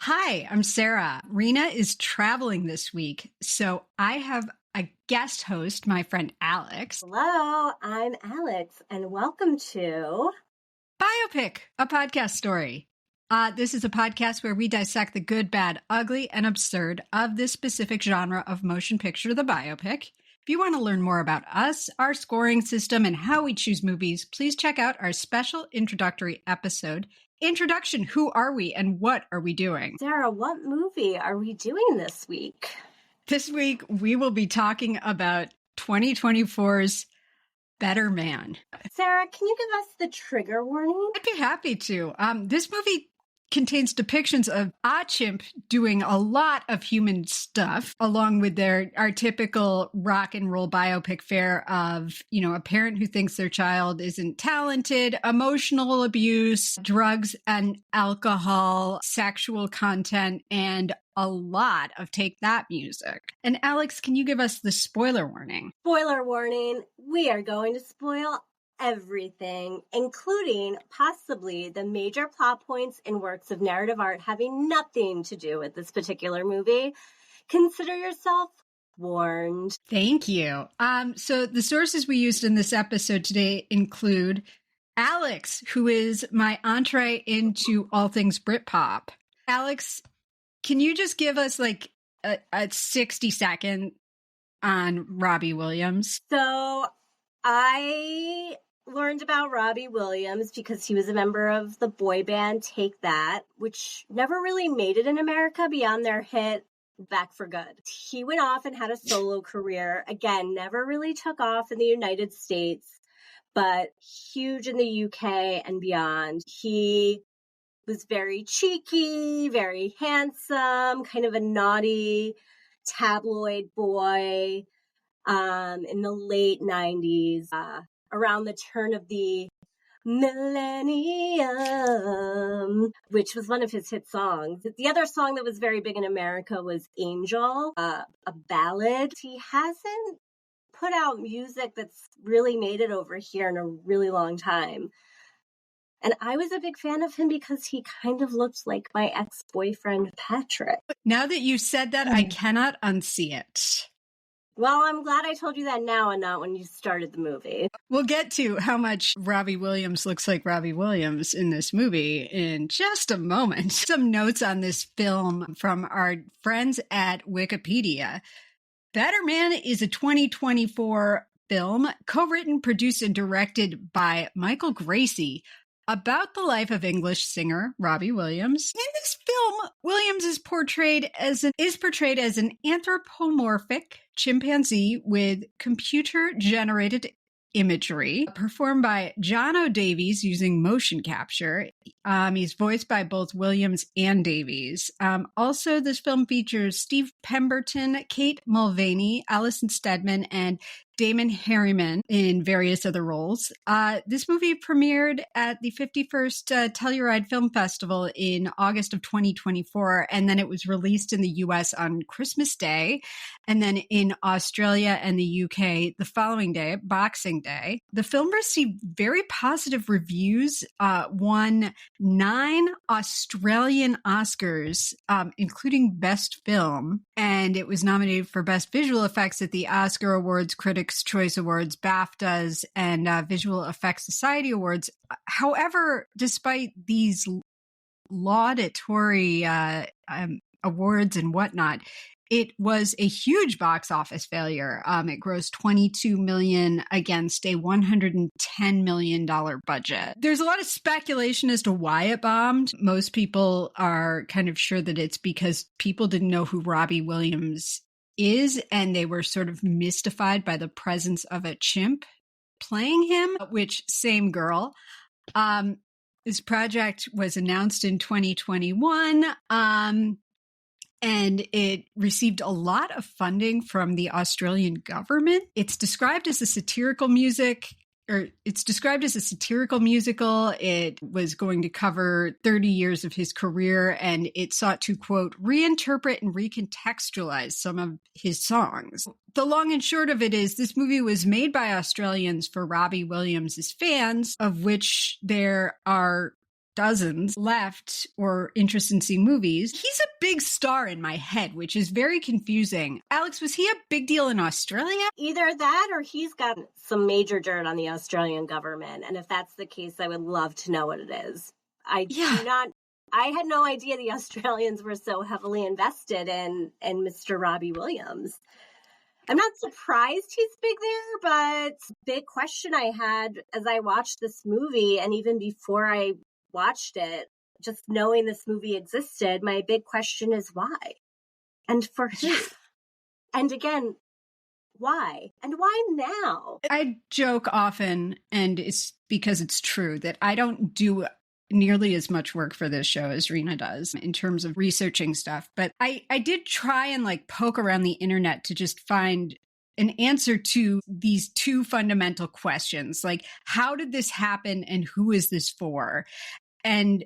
Hi, I'm Sara. Rena is traveling this week, so I have a guest host, my friend Alex. Hello, I'm Alex, and welcome to Biopic, a podcast story. This is a podcast where we dissect the good, bad, ugly, and absurd of this specific genre of motion picture, the biopic. If you want to learn more about us, our scoring system, and how we choose movies, please check out our special introductory episode, Introduction, Who Are We and What Are We Doing? Sara. What movie are we doing this week? This week, we will be talking about 2024's Better Man. Sara, can you give us the trigger warning? I'd be happy to. This movie contains depictions of a chimp doing a lot of human stuff, along with our typical rock and roll biopic fare of, a parent who thinks their child isn't talented, emotional abuse, drugs and alcohol, sexual content, and a lot of Take That music. And Alex, can you give us the spoiler warning? Spoiler warning, we are going to spoil everything, including possibly the major plot points in works of narrative art having nothing to do with this particular movie. Consider yourself warned. Thank you. So the sources we used in this episode today include Alex, who is my entree into all things Britpop. Alex, can you just give us like a 60-second on Robbie Williams? So I learned about Robbie Williams because he was a member of the boy band Take That, which never really made it in America beyond their hit Back for Good. He went off and had a solo career. Again, never really took off in the United States, but huge in the UK and beyond. He was very cheeky, very handsome, kind of a naughty tabloid boy in the late 90s. Around the turn of the millennium, which was one of his hit songs. The other song that was very big in America was Angel, a ballad. He hasn't put out music that's really made it over here in a really long time. And I was a big fan of him because he kind of looked like my ex-boyfriend, Patrick. Now that you said that, I cannot unsee it. Well, I'm glad I told you that now and not when you started the movie. We'll get to how much Robbie Williams looks like Robbie Williams in this movie in just a moment. Some notes on this film from our friends at Wikipedia. Better Man is a 2024 film co-written, produced, and directed by Michael Gracie about the life of English singer Robbie Williams. In this film, Williams is portrayed as an anthropomorphic chimpanzee with computer-generated imagery performed by John O'Davies using motion capture. He's voiced by both Williams and Davies. Also, this film features Steve Pemberton, Kate Mulvaney, Alison Steadman, and Damon Harriman in various other roles. This movie premiered at the 51st Telluride Film Festival in August of 2024, and then it was released in the U.S. on Christmas Day, and then in Australia and the UK the following day, Boxing Day. The film received very positive reviews, won 9 Australian Oscars, including Best Film, and it was nominated for Best Visual Effects at the Oscar Awards, Critics' Choice Awards, BAFTAs, and Visual Effects Society Awards. However, despite these laudatory awards and whatnot, it was a huge box office failure. It grossed $22 million against a $110 million budget. There's a lot of speculation as to why it bombed. Most people are kind of sure that it's because people didn't know who Robbie Williams is, and they were sort of mystified by the presence of a chimp playing him, which same girl. This project was announced in 2021. And it received a lot of funding from the Australian government. It's described as a satirical musical. It was going to cover 30 years of his career, and it sought to, quote, reinterpret and recontextualize some of his songs. The long and short of it is this movie was made by Australians for Robbie Williams' fans, of which there are dozens left or interest in seeing movies. He's a big star in my head, which is very confusing. Alex, was he a big deal in Australia? Either that or he's got some major dirt on the Australian government. And if that's the case, I would love to know what it is. I had no idea the Australians were so heavily invested in Mr. Robbie Williams. I'm not surprised he's big there, but big question I had as I watched this movie, and even before I watched it, just knowing this movie existed, my big question is why? And for who? Yeah. And again, why? And why now? I joke often, and it's because it's true, that I don't do nearly as much work for this show as Rena does in terms of researching stuff. But I did try and poke around the internet to just find an answer to these two fundamental questions. How did this happen and who is this for? And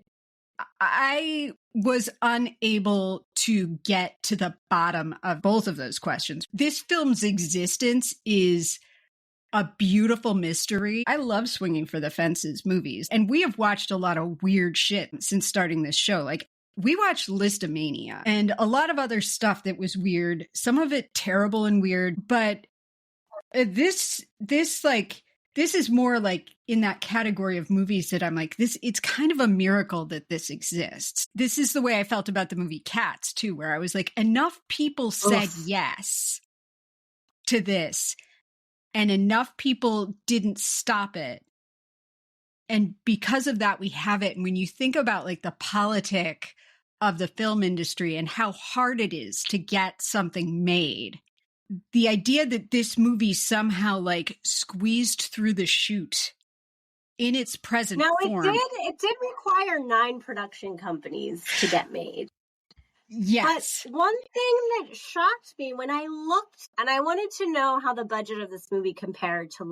I was unable to get to the bottom of both of those questions. This film's existence is a beautiful mystery. I love Swinging for the Fences movies, and we have watched a lot of weird shit since starting this show. We watched Listomania and a lot of other stuff that was weird, some of it terrible and weird, but this is more in that category of movies that I'm it's kind of a miracle that this exists. This is the way I felt about the movie Cats too, where I was enough people said yes to this, and enough people didn't stop it. And because of that, we have it. And when you think about the politic of the film industry and how hard it is to get something made, the idea that this movie somehow squeezed through the chute in its present form. It did require 9 production companies to get made. Yes. But one thing that shocked me when I looked, and I wanted to know how the budget of this movie compared to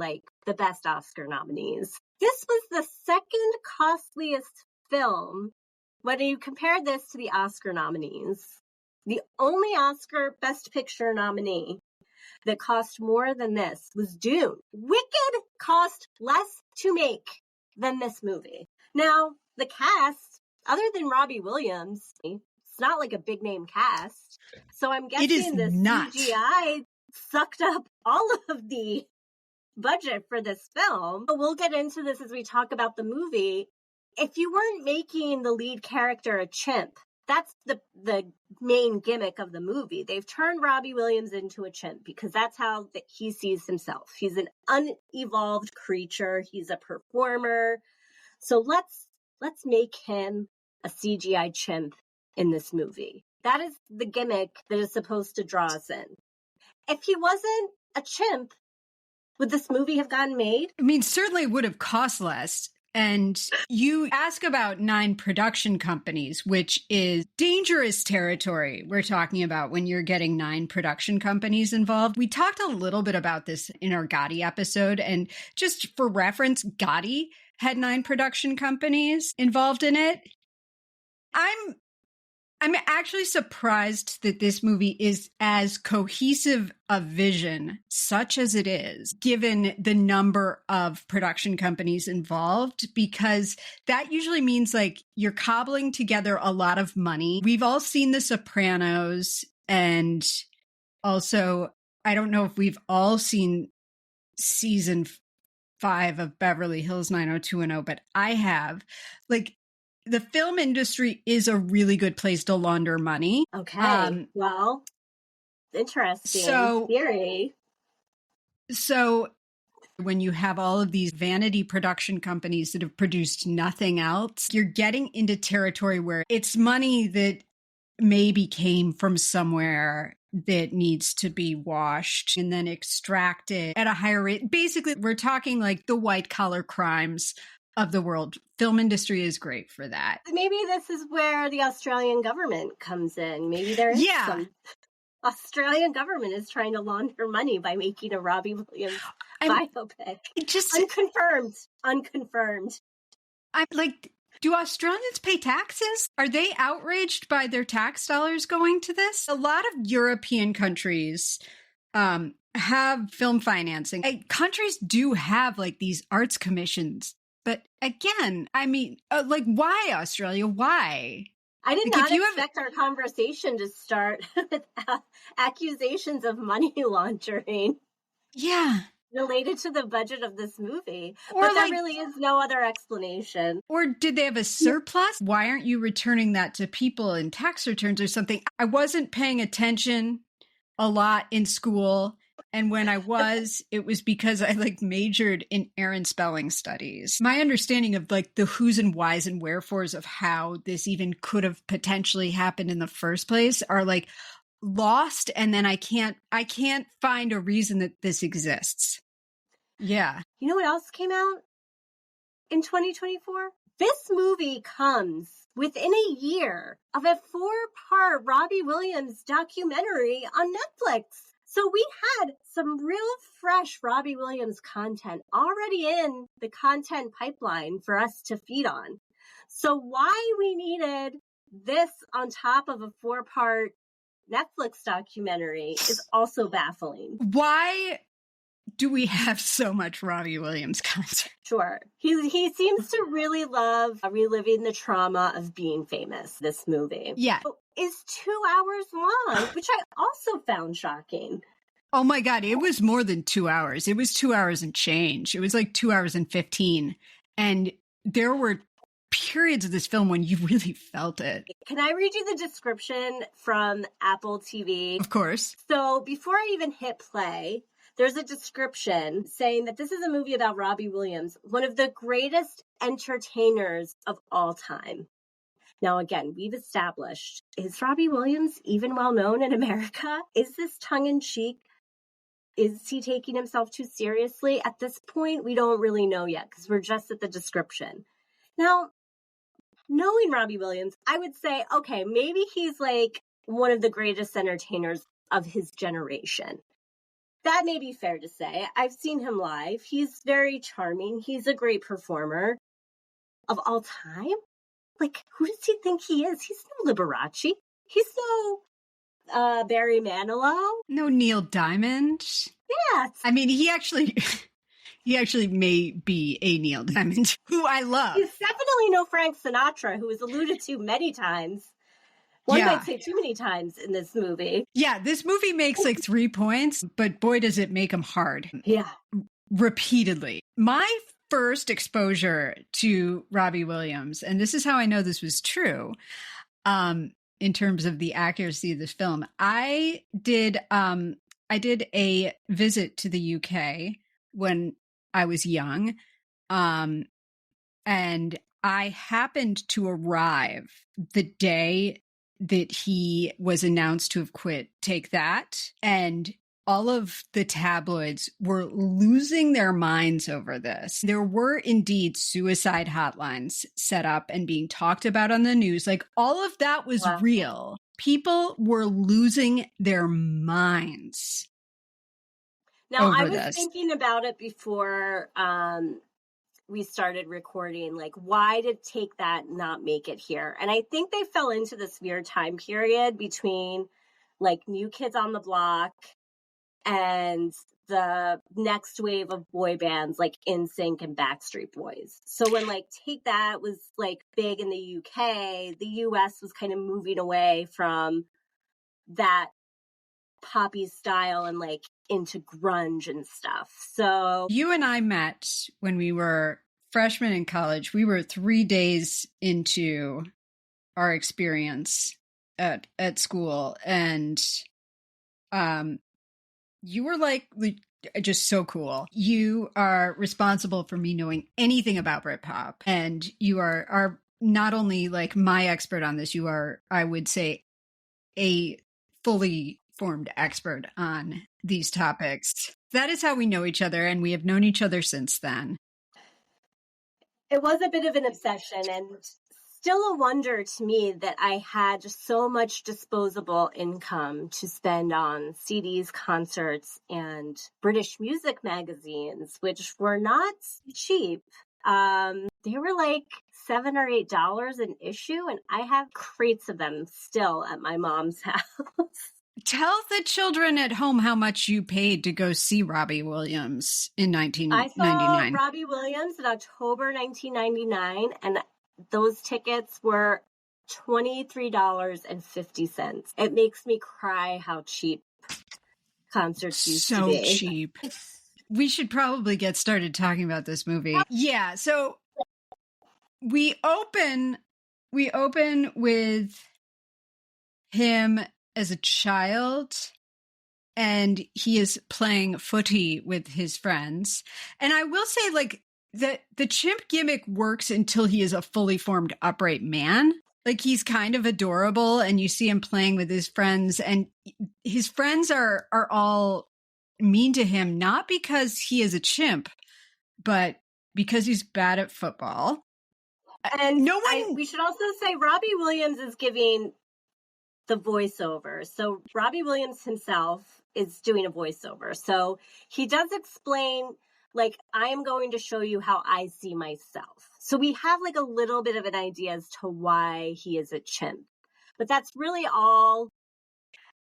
the best Oscar nominees. This was the second costliest film when you compare this to the Oscar nominees. The only Oscar Best Picture nominee that cost more than this was Dune. Wicked cost less to make than this movie. Now, the cast, other than Robbie Williams, it's not a big name cast. So I'm guessing the CGI sucked up all of the budget for this film. But we'll get into this as we talk about the movie. If you weren't making the lead character a chimp, that's the main gimmick of the movie. They've turned Robbie Williams into a chimp because that's how he sees himself. He's an unevolved creature. He's a performer. So let's make him a CGI chimp in this movie. That is the gimmick that is supposed to draw us in. If he wasn't a chimp, would this movie have gotten made? I mean, certainly it would have cost less. And you ask about 9 production companies, which is dangerous territory we're talking about when you're getting 9 production companies involved. We talked a little bit about this in our Gotti episode. And just for reference, Gotti had 9 production companies involved in it. I'm actually surprised that this movie is as cohesive a vision, such as it is, given the number of production companies involved, because that usually means you're cobbling together a lot of money. We've all seen The Sopranos, and also, I don't know if we've all seen season 5 of Beverly Hills 90210, but I have. The film industry is a really good place to launder money. Okay. Well, interesting theory. So when you have all of these vanity production companies that have produced nothing else, you're getting into territory where it's money that maybe came from somewhere that needs to be washed and then extracted at a higher rate. Basically, we're talking the white collar crimes of the world. Film industry is great for that. Maybe this is where the Australian government comes in. Maybe there is some Australian government is trying to launder money by making a Robbie Williams biopic. Just unconfirmed. I'm do Australians pay taxes? Are they outraged by their tax dollars going to this? A lot of European countries have film financing. Countries do have these arts commissions, But again, I mean, like, why Australia? Why? I did Like, not expect our conversation to start with accusations of money laundering. Yeah. Related to the budget of this movie. Or but there like, really is no other explanation. Or did they have a surplus? Why aren't you returning that to people in tax returns or something? I wasn't paying attention a lot in school. And when I was, it was because I like majored in air and spelling studies. My understanding of like the who's and whys and wherefores of how this even could have potentially happened in the first place are like lost. And then I can't find a reason that this exists. Yeah. You know what else came out in 2024? This movie comes within a year of a 4-part Robbie Williams documentary on Netflix. So we had some real fresh Robbie Williams content already in the content pipeline for us to feed on. So why we needed this on top of a 4-part Netflix documentary is also baffling. Why do we have so much Robbie Williams content? Sure. He seems to really love reliving the trauma of being famous, this movie. Yeah. Is 2 hours long, which I also found shocking. Oh my God, it was more than 2 hours. It was 2 hours and change. It was like 2 hours and 15. And there were periods of this film when you really felt it. Can I read you the description from Apple TV? Of course. So before I even hit play, there's a description saying that this is a movie about Robbie Williams, one of the greatest entertainers of all time. Now, again, we've established, is Robbie Williams even well known in America? Is this tongue-in-cheek? Is he taking himself too seriously? At this point, we don't really know yet because we're just at the description. Now, knowing Robbie Williams, I would say, okay, maybe he's like one of the greatest entertainers of his generation. That may be fair to say. I've seen him live. He's very charming. He's a great performer. Of all time? Like, who does he think he is? He's no Liberace. He's no Barry Manilow. No Neil Diamond. Yes. I mean, he actually may be a Neil Diamond, who I love. He's definitely no Frank Sinatra, who was alluded to many times. One might say too many times in this movie. Yeah, this movie makes like 3 points, but boy, does it make them hard. Yeah. Repeatedly. My first exposure to Robbie Williams, and this is how I know this was true, in terms of the accuracy of this film, I did a visit to the UK when I was young, and I happened to arrive the day that he was announced to have quit Take That, and all of the tabloids were losing their minds over this. There were indeed suicide hotlines set up and being talked about on the news. Like, all of that was real. People were losing their minds. Now, I was thinking about it before we started recording. Like, why did Take That not make it here? And I think they fell into this weird time period between like New Kids on the Block and the next wave of boy bands like NSYNC and Backstreet Boys. So when like Take That was like big in the UK, the US was kind of moving away from that poppy style and like into grunge and stuff. So you and I met when we were freshmen in college. We were 3 days into our experience at school, and you were like just so cool. You are responsible for me knowing anything about Britpop, and you are not only like my expert on this, you are, I would say, a fully formed expert on these topics. That is how we know each other, and we have known each other since then. It was a bit of an obsession, and still a wonder to me that I had just so much disposable income to spend on CDs, concerts, and British music magazines, which were not cheap. They were like $7 or $8 an issue, and I have crates of them still at my mom's house. Tell the children at home how much you paid to go see Robbie Williams in I saw 1999. Robbie Williams in October 1999, and those tickets were $23.50. It makes me cry how cheap concerts used to be. So cheap. We should probably get started talking about this movie. Yeah, so we open with him as a child, and he is playing footy with his friends. And I will say, like, the chimp gimmick works until he is a fully formed upright man. Like, he's kind of adorable, and you see him playing with his friends, and his friends are all mean to him, not because he is a chimp, but because he's bad at football. And we should also say Robbie Williams is giving the voiceover. So Robbie Williams himself is doing a voiceover. So he does explain, like, I am going to show you how I see myself. So we have like a little bit of an idea as to why he is a chimp. But that's really all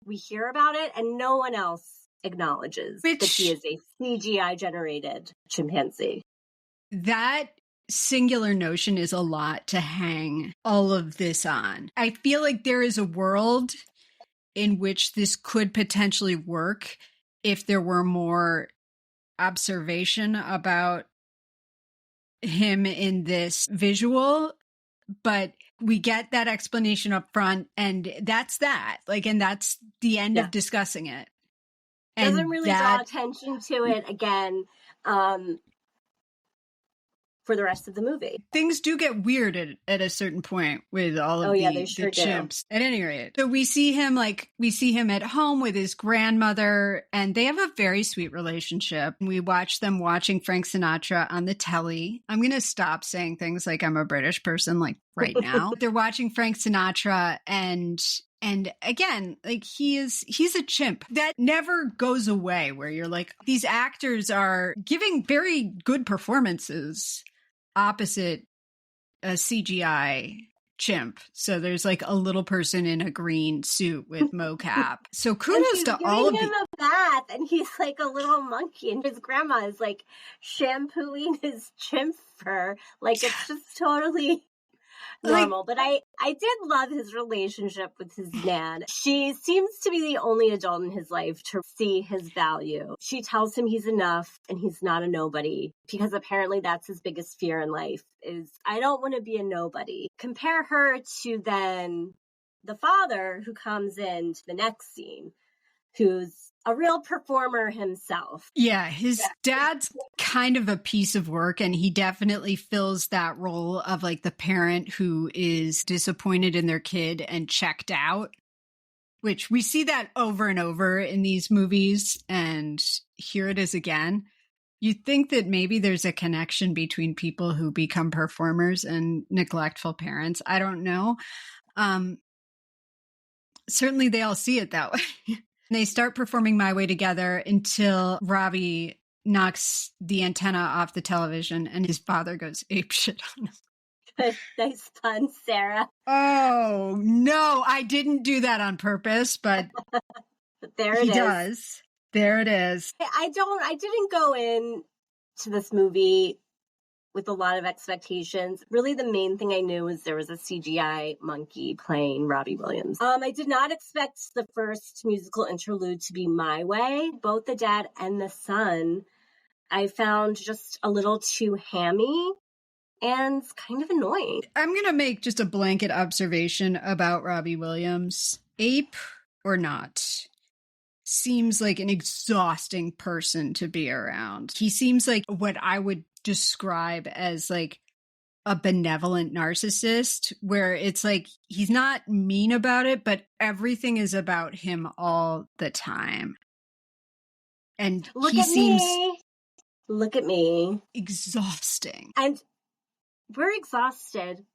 we hear about it, and no one else acknowledges that he is a CGI generated chimpanzee. That singular notion is a lot to hang all of this on. I feel like there is a world in which this could potentially work if there were more observation about him in this visual, but we get that explanation up front, and that's that. Like, and that's the end of discussing it. And doesn't really draw attention to it again for the rest of the movie. Things do get weird at a certain point with all of the chimps. At any rate, so we see him at home with his grandmother, and they have a very sweet relationship. We watch them watching Frank Sinatra on the telly. I'm going to stop saying things like I'm a British person like right now. They're watching Frank Sinatra, and again, like he's a chimp. That never goes away, where you're like, these actors are giving very good performances opposite a CGI chimp. So there's like a little person in a green suit with mocap. So kudos to all of him a bath, and he's like a little monkey, and his grandma is like shampooing his chimp fur. Like, it's just totally normal. But I did love his relationship with his nan. She seems to be the only adult in his life to see his value. She tells him he's enough and he's not a nobody, because apparently that's his biggest fear in life is, I don't want to be a nobody. Compare her to then the father who comes into the next scene, who's a real performer himself. Yeah, his dad's kind of a piece of work, and he definitely fills that role of like the parent who is disappointed in their kid and checked out, which we see that over and over in these movies, and here it is again. You'd think that maybe there's a connection between people who become performers and neglectful parents. I don't know. Certainly they all see it that way. They start performing My Way Together until Robbie knocks the antenna off the television and his father goes apeshit on him. Nice pun, Sara. Oh, no, I didn't do that on purpose, but there it is. He does. There it is. I didn't go in to this movie with a lot of expectations. Really, the main thing I knew was there was a CGI monkey playing Robbie Williams. I did not expect the first musical interlude to be My Way. Both the dad and the son I found just a little too hammy and kind of annoying. I'm going to make just a blanket observation about Robbie Williams. Ape or not, seems like an exhausting person to be around. He seems like what I would describe as like a benevolent narcissist, where it's like he's not mean about it, but everything is about him all the time. And Look at me. Exhausting. And we're exhausted.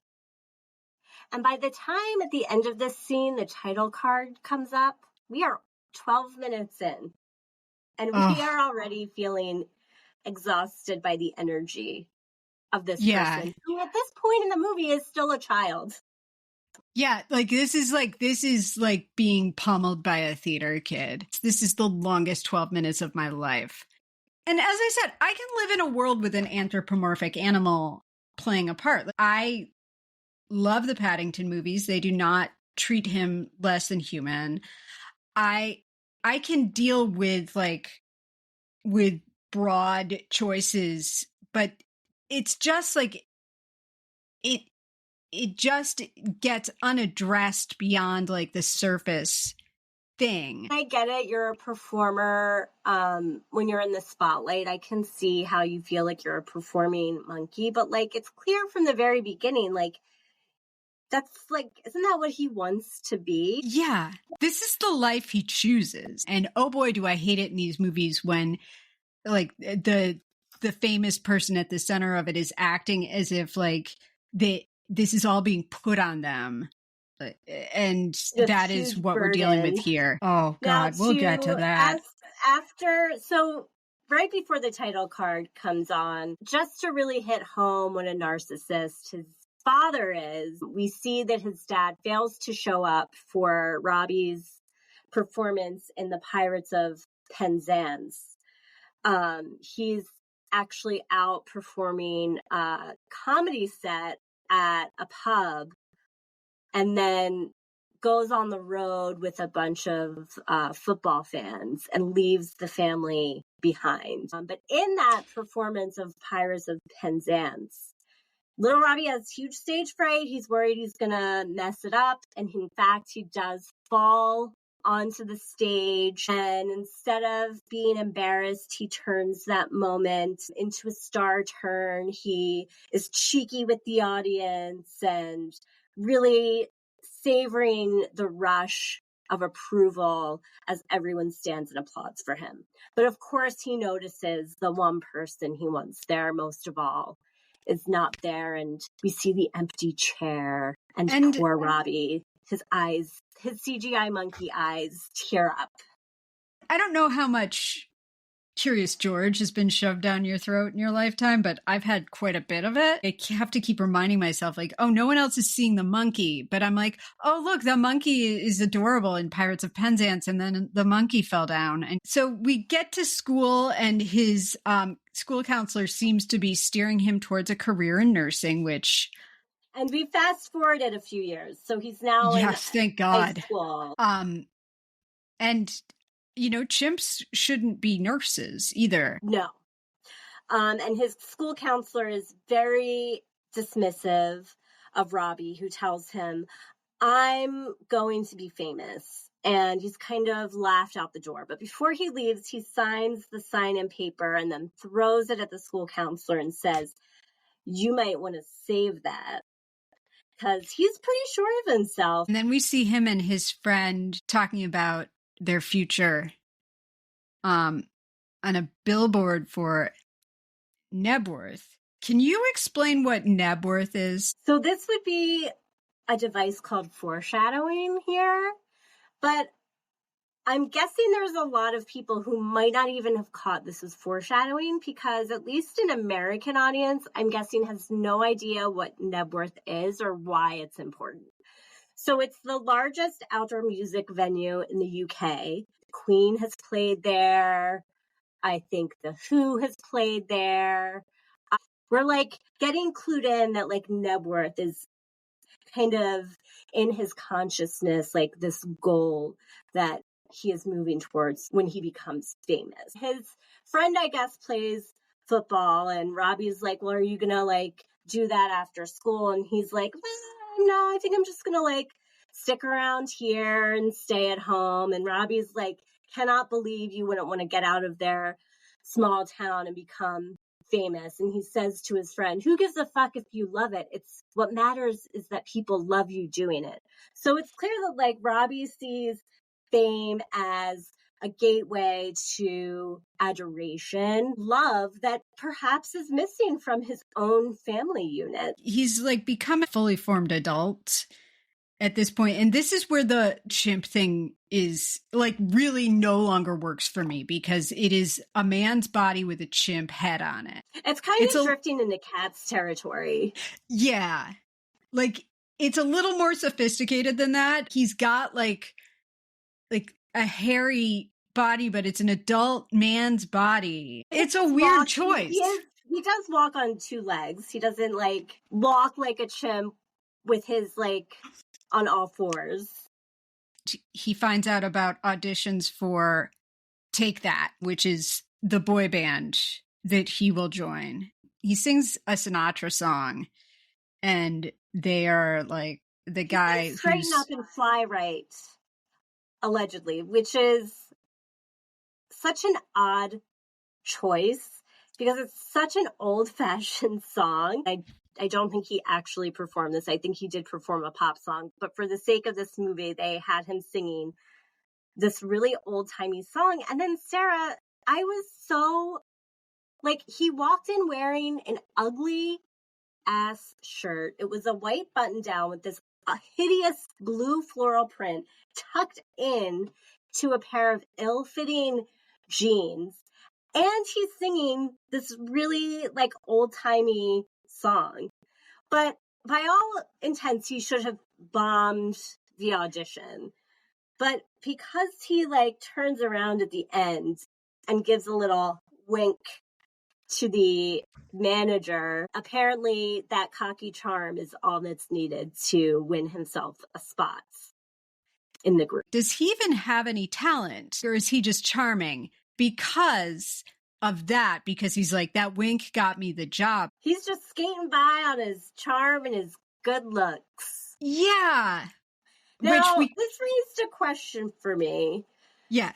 And by the time at the end of this scene, the title card comes up, we are 12 minutes in. And we are already feeling exhausted by the energy of this person, who at this point in the movie is still a child. Yeah, this is like being pummeled by a theater kid. This is the longest 12 minutes of my life. And as I said, I can live in a world with an anthropomorphic animal playing a part. I love the Paddington movies. They do not treat him less than human. I can deal with with broad choices, but it's just it just gets unaddressed beyond the surface thing. I get it. You're a performer. When you're in the spotlight, I can see how you feel like you're a performing monkey, but it's clear from the very beginning, that's isn't that what he wants to be? Yeah. This is the life he chooses. And oh boy, do I hate it in these movies when the famous person at the center of it is acting as if this is all being put on them. And that is what we're dealing with here. Oh God, we'll get to that. So right before the title card comes on, just to really hit home what a narcissist his father is, we see that his dad fails to show up for Robbie's performance in the Pirates of Penzance. He's actually out performing a comedy set at a pub and then goes on the road with a bunch of football fans and leaves the family behind. But in that performance of Pirates of Penzance, little Robbie has huge stage fright. He's worried he's going to mess it up. And in fact, he does fall onto the stage. And instead of being embarrassed, he turns that moment into a star turn. He is cheeky with the audience and really savoring the rush of approval as everyone stands and applauds for him. But of course, he notices the one person he wants there most of all is not there, and we see the empty chair and poor Robbie, his eyes, his CGI monkey eyes tear up. I don't know how much Curious George has been shoved down your throat in your lifetime, but I've had quite a bit of it. I have to keep reminding myself, oh, no one else is seeing the monkey. But I'm like, oh, look, the monkey is adorable in Pirates of Penzance. And then the monkey fell down. And so we get to school, and his school counselor seems to be steering him towards a career in nursing, which... And we fast forwarded a few years. So he's now in thank God. high school. And... chimps shouldn't be nurses either. No. And his school counselor is very dismissive of Robbie, who tells him, I'm going to be famous. And he's kind of laughed out the door. But before he leaves, he signs the sign-in paper and then throws it at the school counselor and says, you might want to save that. Because he's pretty sure of himself. And then we see him and his friend talking about their future on a billboard for Knebworth. Can you explain what Knebworth is? So this would be a device called foreshadowing here, but I'm guessing there's a lot of people who might not even have caught this as foreshadowing, because at least an American audience, I'm guessing, has no idea what Knebworth is or why it's important. So it's the largest outdoor music venue in the UK. Queen has played there. I think The Who has played there. We're getting clued in that Knebworth is kind of in his consciousness, this goal that he is moving towards when he becomes famous. His friend, I guess, plays football, and Robbie's like, well, are you going to do that after school? And he's like, well, no, I think I'm just going to stick around here and stay at home. And Robbie's cannot believe you wouldn't want to get out of their small town and become famous. And he says to his friend, who gives a fuck if you love it? It's what matters is that people love you doing it. So it's clear that Robbie sees fame as a gateway to adoration, love that perhaps is missing from his own family unit. He's become a fully formed adult at this point. And this is where the chimp thing is really no longer works for me, because it is a man's body with a chimp head on it. It's kind of drifting into Cat's territory. Yeah. it's a little more sophisticated than that. He's got like a hairy body, but it's an adult man's body. It's a weird choice. He does walk on two legs. He doesn't like walk like a chimp with his like on all fours. He finds out about auditions for Take That, which is the boy band that he will join. He sings a Sinatra song, and they are like the guy Straighten Up and Fly Right, allegedly, which is such an odd choice because it's such an old-fashioned song. I don't think he actually performed this. I think he did perform a pop song, but for the sake of this movie, they had him singing this really old-timey song. And then Sara, I was so like, he walked in wearing an ugly ass shirt. It was a white button down with this hideous blue floral print tucked in to a pair of ill-fitting jeans. And he's singing this really like old-timey song. But by all intents, he should have bombed the audition. But because he like turns around at the end and gives a little wink to the manager, apparently that cocky charm is all that's needed to win himself a spot in the group. Does he even have any talent, or is he just charming because of that? Because he's like, that wink got me the job. He's just skating by on his charm and his good looks. Yeah. Now, this raised a question for me. Yes.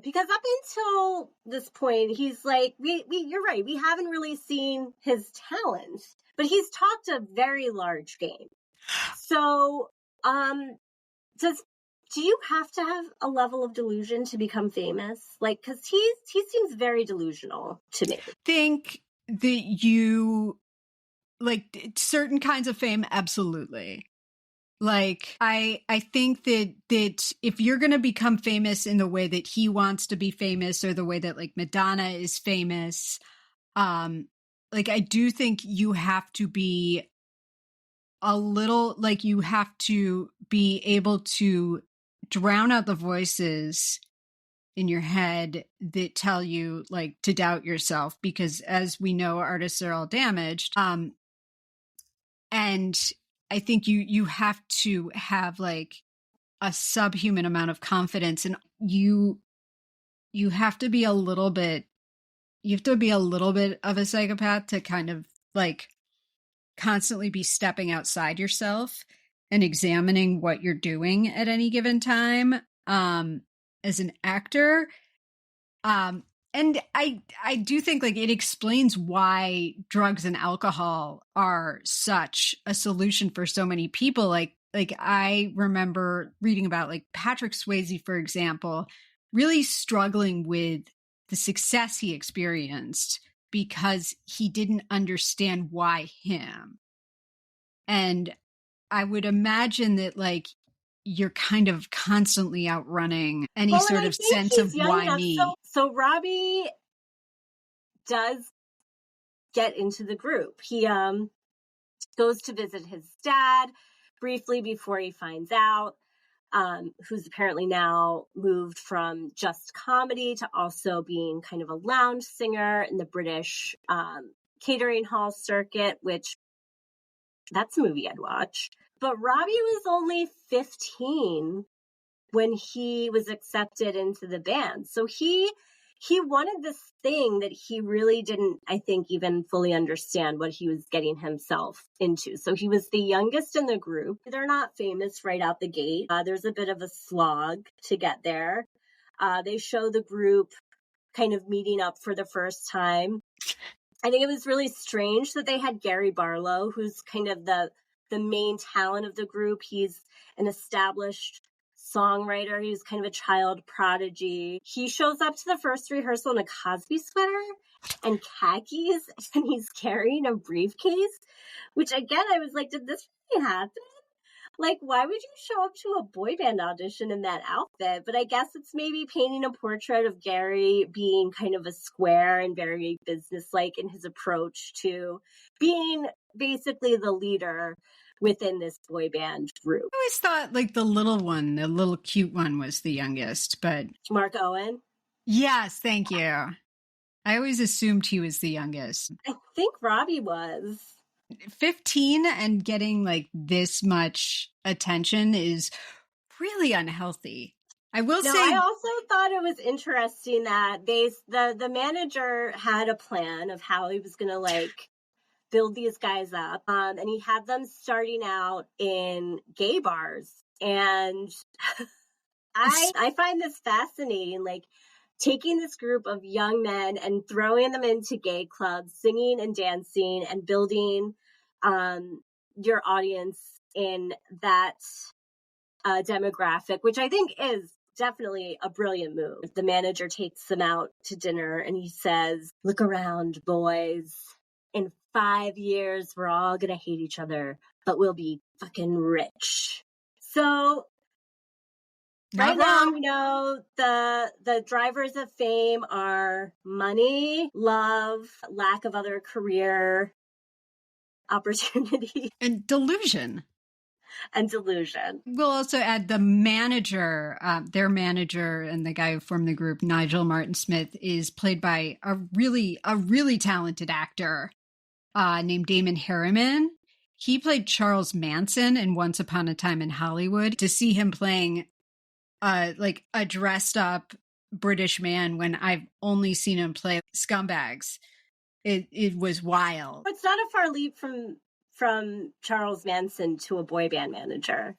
Because up until this point, he's like, you're right. We haven't really seen his talent, but he's talked a very large game. So, do you have to have a level of delusion to become famous? Like, because he seems very delusional to me. I think that you like certain kinds of fame, absolutely. Like, I think that if you're going to become famous in the way that he wants to be famous, or the way that like Madonna is famous, like I do think you have to be a little, like you have to be able to drown out the voices in your head that tell you like to doubt yourself, because as we know, artists are all damaged. And I think you have to have like a subhuman amount of confidence, and you have to be a little bit of a psychopath to kind of like constantly be stepping outside yourself and examining what you're doing at any given time as an actor. And I do think like it explains why drugs and alcohol are such a solution for so many people. Like I remember reading about like Patrick Swayze, for example, really struggling with the success he experienced because he didn't understand why him. And I would imagine that like you're kind of constantly outrunning any sort of sense of why me. So Robbie does get into the group. He goes to visit his dad briefly before he finds out, who's apparently now moved from just comedy to also being kind of a lounge singer in the British catering hall circuit, which that's a movie I'd watch. But Robbie was only 15 when he was accepted into the band. So he wanted this thing that he really didn't, I think, even fully understand what he was getting himself into. So he was the youngest in the group. They're not famous right out the gate. There's a bit of a slog to get there. They show the group kind of meeting up for the first time. I think it was really strange that they had Gary Barlow, who's kind of the main talent of the group. He's an established songwriter. He's kind of a child prodigy. He shows up to the first rehearsal in a Cosby sweater and khakis, and he's carrying a briefcase, which again, I was like, did this really happen? Like, why would you show up to a boy band audition in that outfit? But I guess it's maybe painting a portrait of Gary being kind of a square and very businesslike in his approach to being basically the leader within this boy band group. I always thought like the little cute one was the youngest, but Mark Owen? yes, thank you. I always assumed he was the youngest. I think Robbie was. 15 and getting like this much attention is really unhealthy. I will say. I also thought it was interesting that the manager had a plan of how he was going to like build these guys up. And he had them starting out in gay bars. And I find this fascinating, like taking this group of young men and throwing them into gay clubs, singing and dancing and building your audience in that demographic, which I think is definitely a brilliant move. The manager takes them out to dinner and he says, "Look around, boys. In 5 years, we're all going to hate each other, but we'll be fucking rich." So right now, you know, the drivers of fame are money, love, lack of other career opportunity, and delusion. We'll also add the manager, their manager, and the guy who formed the group, Nigel Martin Smith, is played by a really talented actor named Damon Harriman. He played Charles Manson in Once Upon a Time in Hollywood. To see him playing like a dressed up British man when I've only seen him play scumbags, it was wild. It's not a far leap from Charles Manson to a boy band manager.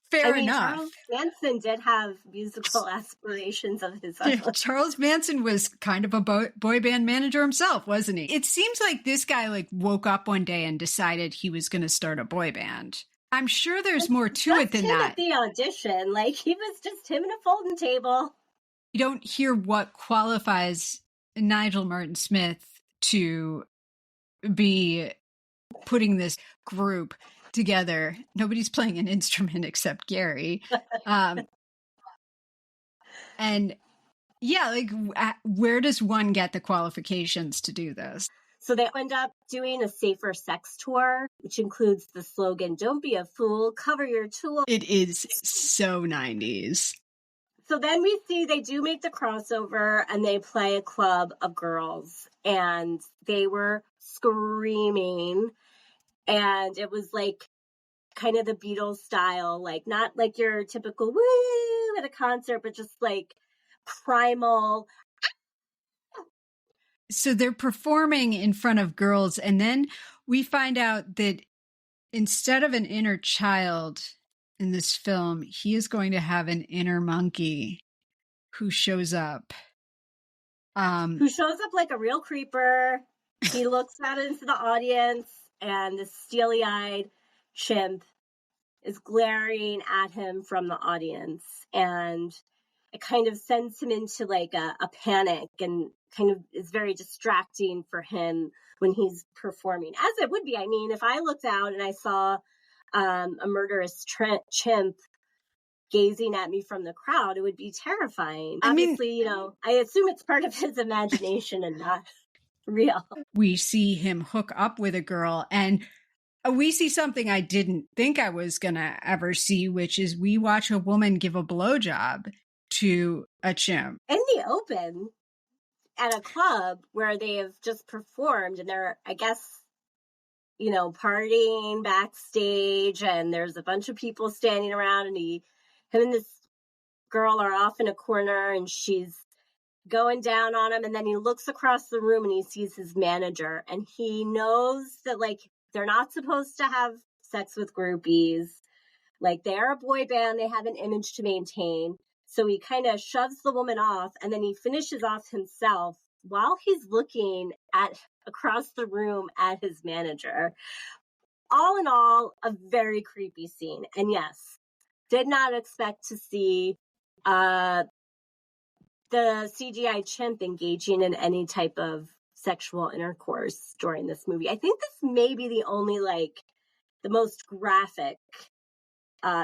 Fair enough. Charles Manson did have musical aspirations of his own. Yeah, Charles Manson was kind of a boy band manager himself, wasn't he? It seems like this guy like woke up one day and decided he was going to start a boy band. I'm sure there's more to it than that. At the audition, like he was just him and a folding table. You don't hear what qualifies Nigel Martin Smith to be putting this group together. Nobody's playing an instrument except Gary. And yeah, like where does one get the qualifications to do this? So they end up doing a safer sex tour, which includes the slogan, "Don't be a fool, cover your tool." It is so 90s. So then we see they do make the crossover and they play a club of girls and they were screaming. And it was like kind of the Beatles style, like not like your typical woo at a concert, but just like primal. So they're performing in front of girls. And then we find out that instead of an inner child in this film, he is going to have an inner monkey who shows up. Who shows up like a real creeper. He looks out into the audience and this steely-eyed chimp is glaring at him from the audience. And it kind of sends him into like a panic and kind of is very distracting for him when he's performing, as it would be. I mean, if I looked out and I saw a murderous chimp gazing at me from the crowd, it would be terrifying. Obviously, you know, I assume it's part of his imagination and not real. We see him hook up with a girl and we see something I didn't think I was going to ever see, which is we watch a woman give a blowjob to a chimp. In the open at a club where they have just performed and they're, I guess, you know, partying backstage and there's a bunch of people standing around and him and this girl are off in a corner and she's going down on him. And then he looks across the room and he sees his manager and he knows that like they're not supposed to have sex with groupies. Like they're a boy band. They have an image to maintain. So he kind of shoves the woman off and then he finishes off himself while he's looking at across the room at his manager. All in all, a very creepy scene. And yes, did not expect to see the CGI chimp engaging in any type of sexual intercourse during this movie. I think this may be the only, like, the most graphic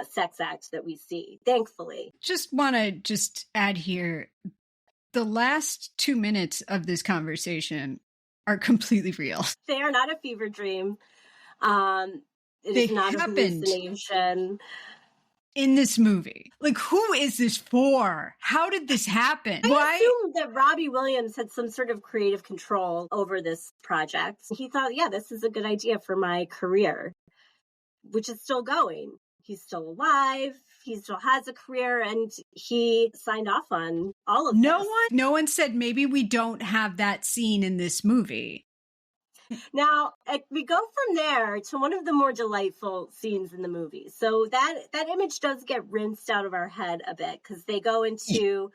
sex act that we see, thankfully. Just want to add here, the last 2 minutes of this conversation are completely real. They are not a fever dream. It they is not a happened hallucination. in this movie. Like, who is this for? How did this happen? I assume that Robbie Williams had some sort of creative control over this project. He thought, yeah, this is a good idea for my career, which is still going. He's still alive. He still has a career, and he signed off on all of this. No one said maybe we don't have that scene in this movie. Now, we go from there to one of the more delightful scenes in the movie. So that image does get rinsed out of our head a bit because they go into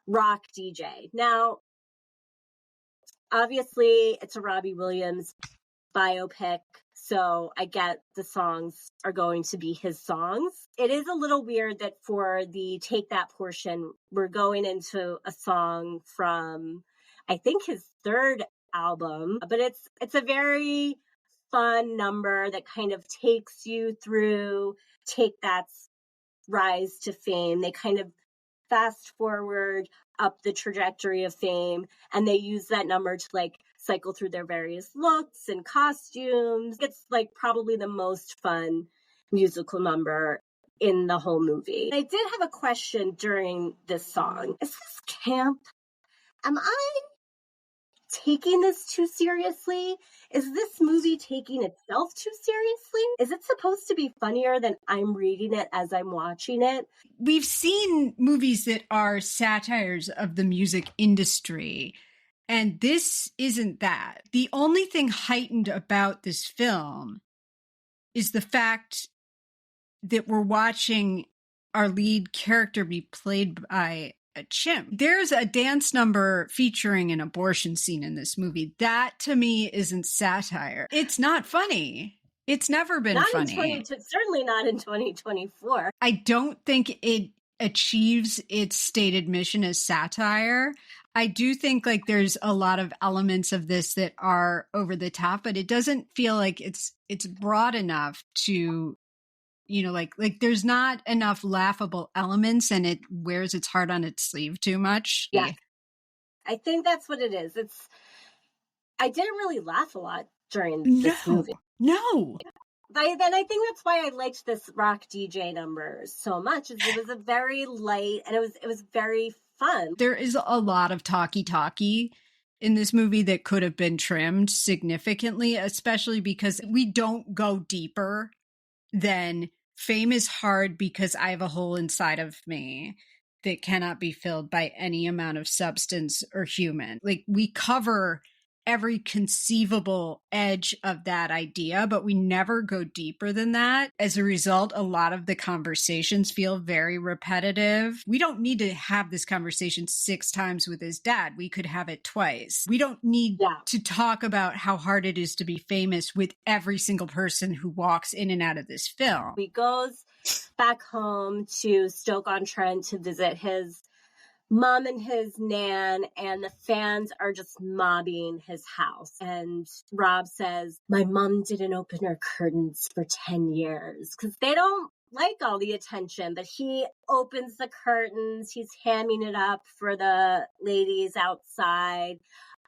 rock DJ. Now, obviously, it's a Robbie Williams biopic, so I get the songs are going to be his songs. It is a little weird that for the Take That portion, we're going into a song from, I think, his third album, but it's a very fun number that kind of takes you through Take That's rise to fame. They kind of fast forward up the trajectory of fame, and they use that number to like cycle through their various looks and costumes. It's like probably the most fun musical number in the whole movie. I did have a question during this song. Is this camp? Am I taking this too seriously? Is this movie taking itself too seriously? Is it supposed to be funnier than I'm reading it as I'm watching it? We've seen movies that are satires of the music industry, and this isn't that. The only thing heightened about this film is the fact that we're watching our lead character be played by a chimp. There's a dance number featuring an abortion scene in this movie. That to me isn't satire. It's not funny. It's never been funny. Certainly not in 2024. I don't think it achieves its stated mission as satire. I do think like there's a lot of elements of this that are over the top, but it doesn't feel like it's broad enough to, you know, like there's not enough laughable elements, and it wears its heart on its sleeve too much. Yeah. I think that's what it is. I didn't really laugh a lot during this movie. No. Then I think that's why I liked this rock DJ number so much. Is it was a very light, and it was very fun. There is a lot of talky in this movie that could have been trimmed significantly, especially because we don't go deeper than fame is hard because I have a hole inside of me that cannot be filled by any amount of substance or human. Like, we cover every conceivable edge of that idea, but we never go deeper than that. As a result, a lot of the conversations feel very repetitive. We don't need to have this conversation 6 times with his dad. We could have it twice. We don't need to talk about how hard it is to be famous with every single person who walks in and out of this film. He goes back home to Stoke-on-Trent to visit his mom and his nan, and the fans are just mobbing his house. And Rob says, my mom didn't open her curtains for 10 years because they don't like all the attention, but he opens the curtains. He's hamming it up for the ladies outside.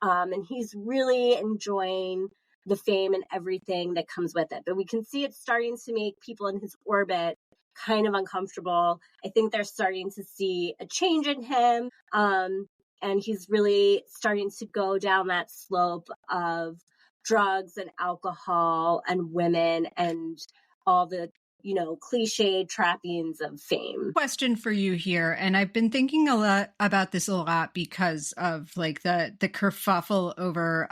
And he's really enjoying the fame and everything that comes with it. But we can see it's starting to make people in his orbit kind of uncomfortable. I think they're starting to see a change in him. And he's really starting to go down that slope of drugs and alcohol and women and all the, you know, cliched trappings of fame. Question for you here, and I've been thinking a lot about this a lot because of like the kerfuffle over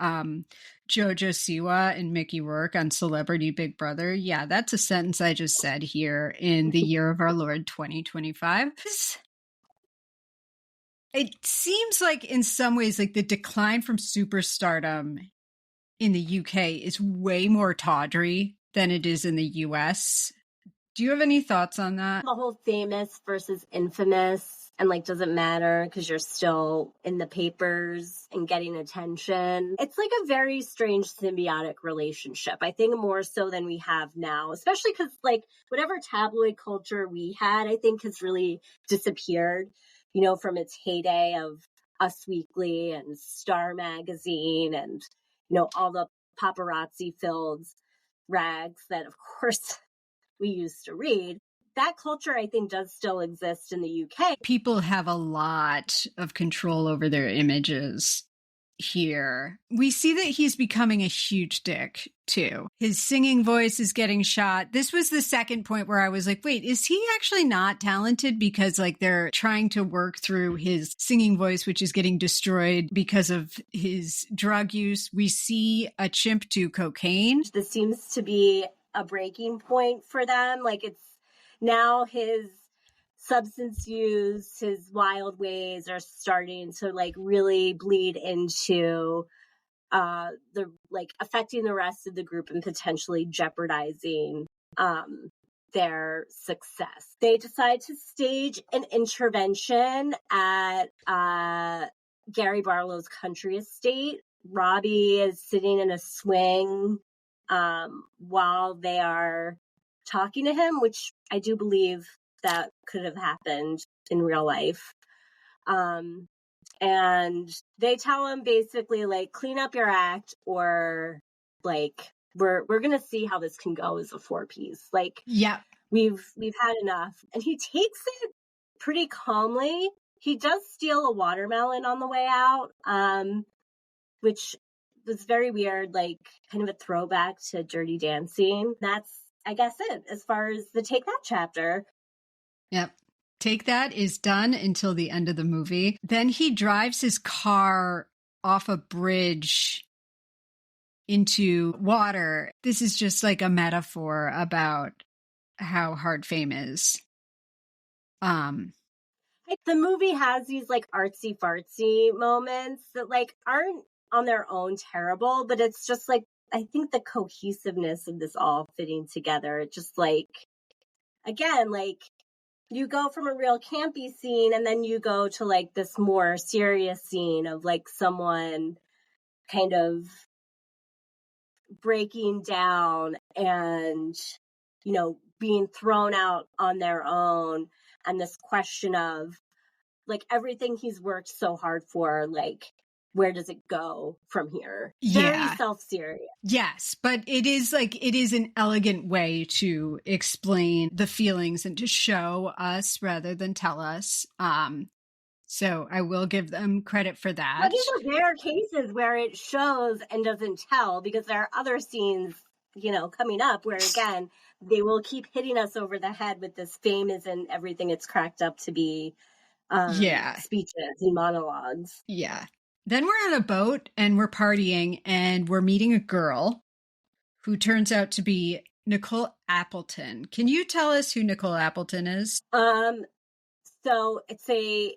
Jojo Siwa and Mickey Rourke on Celebrity Big Brother. Yeah, that's a sentence I just said here in the year of our Lord 2025. It seems like in some ways like the decline from superstardom in the UK is way more tawdry than it is in the US. Do you have any thoughts on that? The whole famous versus infamous, and like, doesn't matter because you're still in the papers and getting attention. It's like a very strange symbiotic relationship. I think more so than we have now, especially because like whatever tabloid culture we had, I think has really disappeared, you know, from its heyday of Us Weekly and Star Magazine and, you know, all the paparazzi filled rags that, of course, we used to read. That culture, I think, does still exist in the UK. People have a lot of control over their images here. We see that he's becoming a huge dick, too. His singing voice is getting shot. This was the second point where I was like, wait, is he actually not talented? Because like they're trying to work through his singing voice, which is getting destroyed because of his drug use. We see a chimp do cocaine. This seems to be a breaking point for them. Like, it's now his substance use, his wild ways are starting to like really bleed into the like affecting the rest of the group and potentially jeopardizing their success. They decide to stage an intervention at Gary Barlow's country estate. Robbie is sitting in a swing while they are talking to him, which I do believe that could have happened in real life. And they tell him basically like, clean up your act, or like we're gonna see how this can go as a 4-piece. Like, yeah, we've had enough. And he takes it pretty calmly. He does steal a watermelon on the way out, which was very weird, like kind of a throwback to Dirty Dancing. That's, I guess, it as far as the Take That chapter. Yep. Take That is done until the end of the movie. Then he drives his car off a bridge into water. This is just like a metaphor about how hard fame is. The movie has these like artsy fartsy moments that like aren't on their own terrible, but it's just like, I think the cohesiveness of this all fitting together, it just like, again, like you go from a real campy scene and then you go to like this more serious scene of like someone kind of breaking down and, you know, being thrown out on their own, and this question of like everything he's worked so hard for, like, where does it go from here? Very self-serious. Yes, but it is an elegant way to explain the feelings and to show us rather than tell us. So I will give them credit for that. But these are rare cases where it shows and doesn't tell, because there are other scenes, you know, coming up where, again, they will keep hitting us over the head with this fame isn't everything it's cracked up to be. Speeches and monologues. Yeah. Then we're on a boat and we're partying and we're meeting a girl who turns out to be Nicole Appleton. Can you tell us who Nicole Appleton is? So it's a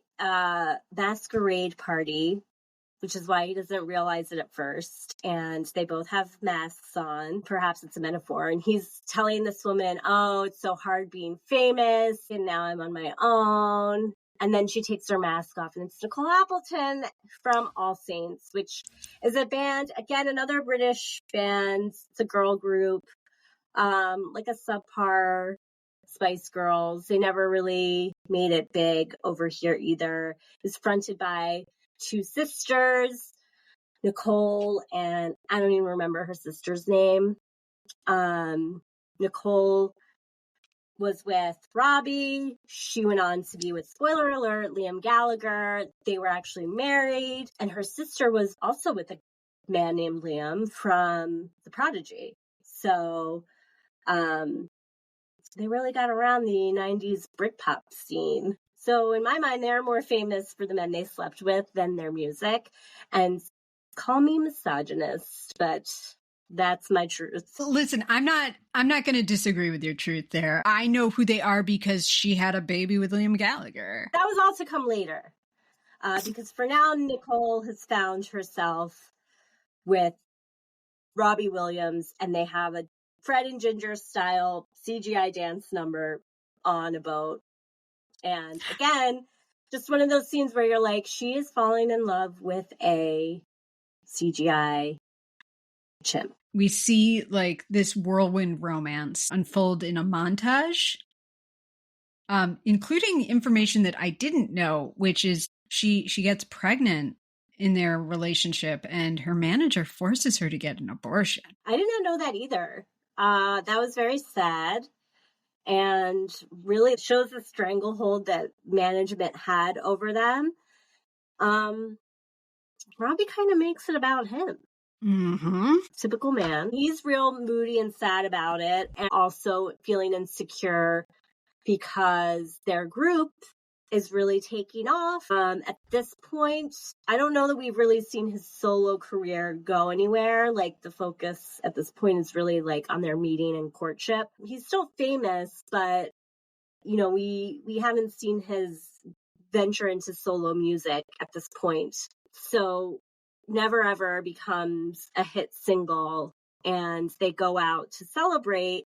masquerade party, which is why he doesn't realize it at first. And they both have masks on. Perhaps it's a metaphor. And he's telling this woman, oh, it's so hard being famous, and now I'm on my own. And then she takes her mask off, and it's Nicole Appleton from All Saints, which is a band, again, another British band. It's a girl group, like a subpar Spice Girls. They never really made it big over here either. It was fronted by two sisters, Nicole, and I don't even remember her sister's name. Nicole was with Robbie. She went on to be with, spoiler alert, Liam Gallagher. They were actually married. And her sister was also with a man named Liam from The Prodigy. So they really got around the 90s Britpop scene. So in my mind, they're more famous for the men they slept with than their music. And call me misogynist, but that's my truth. Listen, I'm not going to disagree with your truth there. I know who they are because she had a baby with Liam Gallagher. That was all to come later. Because for now, Nicole has found herself with Robbie Williams, and they have a Fred and Ginger style CGI dance number on a boat. And again, just one of those scenes where you're like, she is falling in love with a CGI chimp. We see like this whirlwind romance unfold in a montage, including information that I didn't know, which is she gets pregnant in their relationship and her manager forces her to get an abortion. I did not know that either. That was very sad and really shows the stranglehold that management had over them. Robbie kind of makes it about him. Mm-hmm. Typical man. He's real moody and sad about it, and also feeling insecure because their group is really taking off. At this point, I don't know that we've really seen his solo career go anywhere. Like, the focus at this point is really like on their meeting and courtship. He's still famous, but you know, we haven't seen his venture into solo music at this point. So Never Ever becomes a hit single, and they go out to celebrate,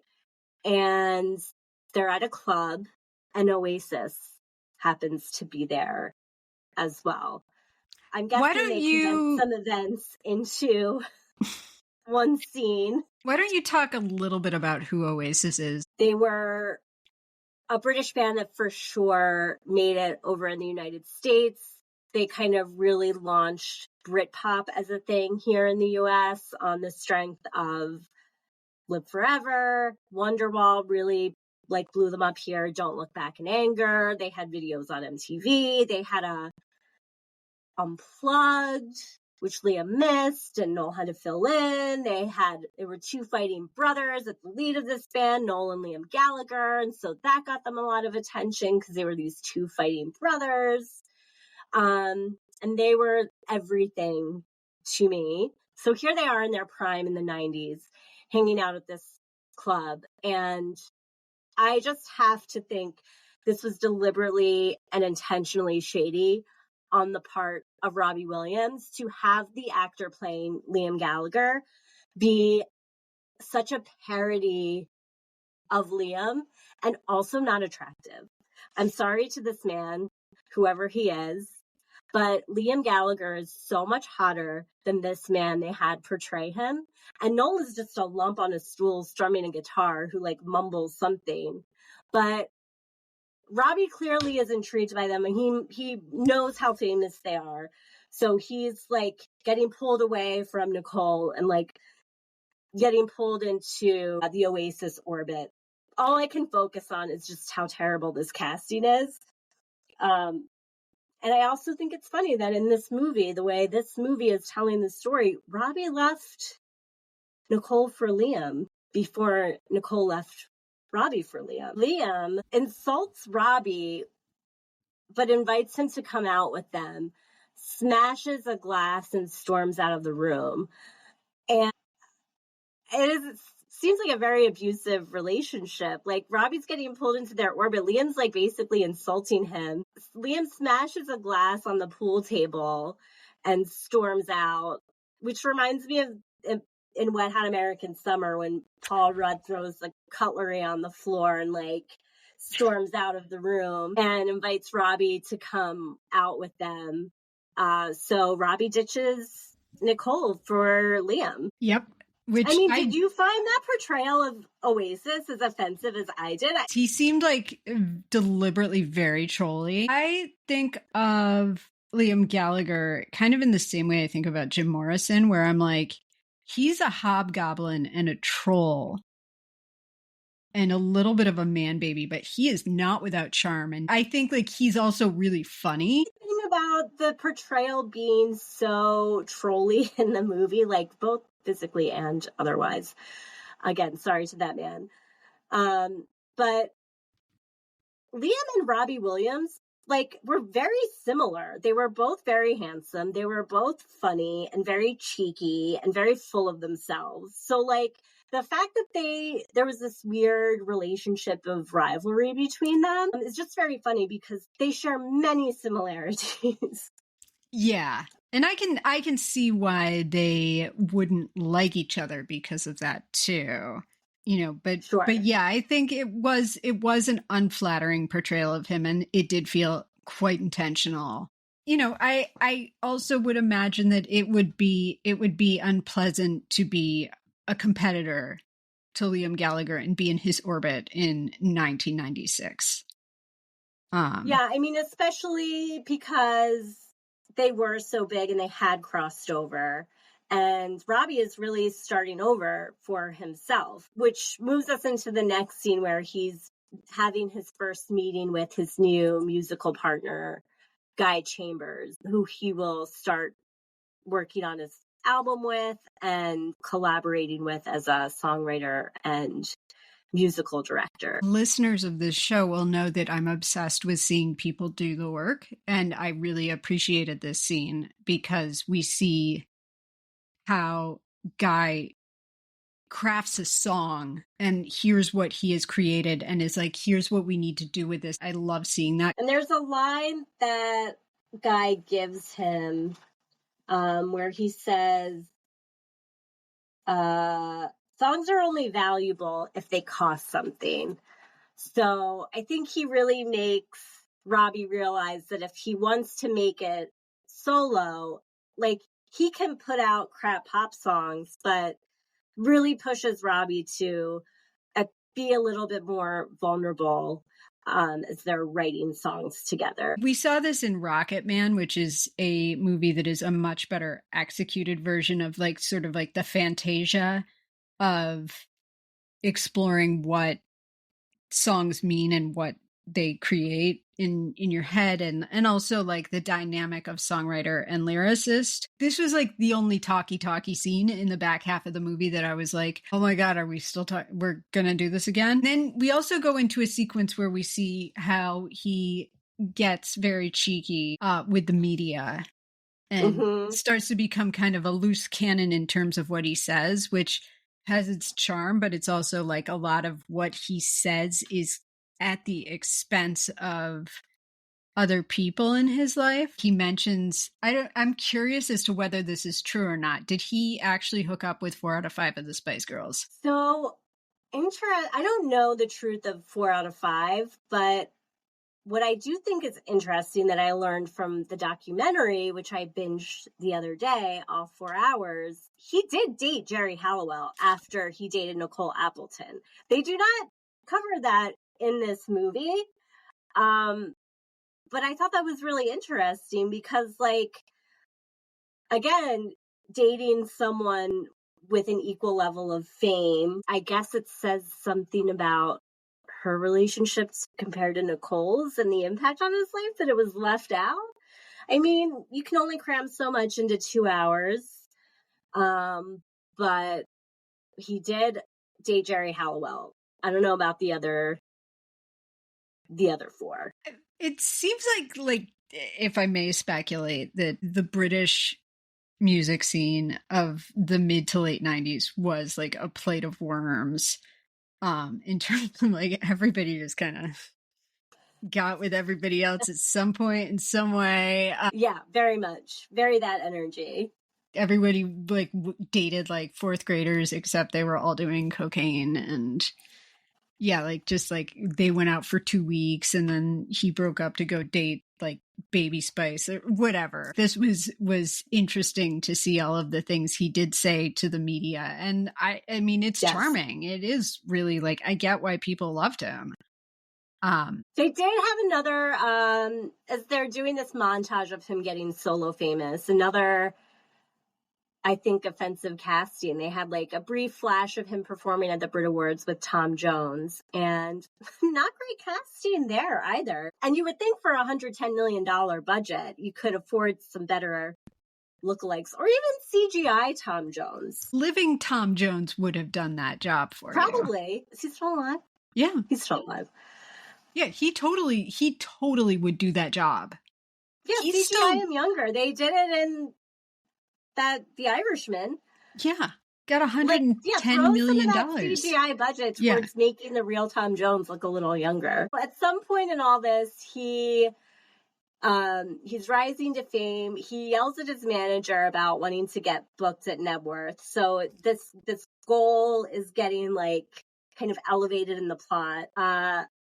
and they're at a club, and Oasis happens to be there as well. I'm guessing they condensed some events into one scene. Why don't you talk a little bit about who Oasis is? They were a British band that for sure made it over in the United States. They kind of really launched Britpop as a thing here in the US on the strength of Live Forever. Wonderwall really like blew them up here. Don't Look Back in Anger. They had videos on MTV. They had a Unplugged, which Liam missed and Noel had to fill in. There were two fighting brothers at the lead of this band, Noel and Liam Gallagher. And so that got them a lot of attention because they were these two fighting brothers. And they were everything to me. So here they are in their prime in the 90s, hanging out at this club. And I just have to think this was deliberately and intentionally shady on the part of Robbie Williams to have the actor playing Liam Gallagher be such a parody of Liam and also not attractive. I'm sorry to this man, whoever he is, but Liam Gallagher is so much hotter than this man they had portray him. And Noel is just a lump on a stool strumming a guitar who like mumbles something. But Robbie clearly is intrigued by them, and he knows how famous they are. So he's like getting pulled away from Nicole and like getting pulled into the Oasis orbit. All I can focus on is just how terrible this casting is. And I also think it's funny that in this movie, the way this movie is telling the story, Robbie left Nicole for Liam before Nicole left Robbie for Liam. Liam insults Robbie, but invites him to come out with them, smashes a glass and storms out of the room. And it seems like a very abusive relationship. Like, Robbie's getting pulled into their orbit. Liam's like basically insulting him. Liam smashes a glass on the pool table and storms out, which reminds me of in Wet Hot American Summer when Paul Rudd throws the cutlery on the floor and like storms out of the room and invites Robbie to come out with them. So Robbie ditches Nicole for Liam. Yep. Did you find that portrayal of Oasis as offensive as I did? He seemed like deliberately very trolly. I think of Liam Gallagher kind of in the same way I think about Jim Morrison, where I'm like, he's a hobgoblin and a troll and a little bit of a man baby, but he is not without charm. And I think like he's also really funny. The thing about the portrayal being so trolly in the movie, like both physically and otherwise. Again, sorry to that man. But Liam and Robbie Williams, like, were very similar. They were both very handsome. They were both funny and very cheeky and very full of themselves. So, like, the fact that there was this weird relationship of rivalry between them is just very funny because they share many similarities. Yeah. And I can see why they wouldn't like each other because of that too. You know, but sure. But yeah, I think it was an unflattering portrayal of him, and it did feel quite intentional. You know, I also would imagine that it would be unpleasant to be a competitor to Liam Gallagher and be in his orbit in 1996. Yeah, I mean, especially because they were so big and they had crossed over. And Robbie is really starting over for himself, which moves us into the next scene where he's having his first meeting with his new musical partner, Guy Chambers, who he will start working on his album with and collaborating with as a songwriter and musical director. Listeners of this show will know that I'm obsessed with seeing people do the work, and I really appreciated this scene because we see how Guy crafts a song and here's what he has created and is like, here's what we need to do with this. I love seeing that. And there's a line that Guy gives him where he says, songs are only valuable if they cost something. So I think he really makes Robbie realize that if he wants to make it solo, like, he can put out crap pop songs, but really pushes Robbie to be a little bit more vulnerable as they're writing songs together. We saw this in Rocket Man, which is a movie that is a much better executed version of like sort of like the fantasia of exploring what songs mean and what they create in your head, and also like the dynamic of songwriter and lyricist. This was like the only talky scene in the back half of the movie that I was like, oh my god, are we still talking? We're gonna do this again? Then we also go into a sequence where we see how he gets very cheeky with the media and starts to become kind of a loose cannon in terms of what he says, which has its charm, but it's also like a lot of what he says is at the expense of other people in his life. He mentions, I'm curious as to whether this is true or not. Did he actually hook up with 4 out of 5 of the Spice Girls? So, I don't know the truth of 4 out of 5, but what I do think is interesting that I learned from the documentary, which I binged the other day, all 4 hours, he did date Jerry Halliwell after he dated Nicole Appleton. They do not cover that in this movie. But I thought that was really interesting because, like, again, dating someone with an equal level of fame, I guess it says something about her relationships compared to Nicole's and the impact on his life that it was left out. I mean, you can only cram so much into 2 hours. But he did date Jerry Halliwell. I don't know about the other 4. It seems like if I may speculate, that the British music scene of the mid to late 90s was like a plate of worms. In terms of like everybody just kind of got with everybody else at some point in some way. Yeah, very much. Very that energy. Everybody like dated like 4th graders, except they were all doing cocaine, and yeah, like just like they went out for 2 weeks and then he broke up to go date like Baby Spice or whatever. This was interesting to see all of the things he did say to the media. And I mean, it's charming. It is really like, I get why people loved him. They did have another, as they're doing this montage of him getting solo famous, another, I think, offensive casting. They had like a brief flash of him performing at the Brit Awards with Tom Jones, and not great casting there either. And you would think for a $110 million budget, you could afford some better lookalikes or even CGI Tom Jones. Living Tom Jones would have done that job for you. Probably. Is he still alive? Yeah. He's still alive. Yeah, he totally would do that job. Yeah, he's CGI him younger. They did it in The Irishman. Yeah, got $110 million. CGI budget towards making the real Tom Jones look a little younger. At some point in all this, he's rising to fame. He yells at his manager about wanting to get booked at Knebworth. So this goal is getting like kind of elevated in the plot.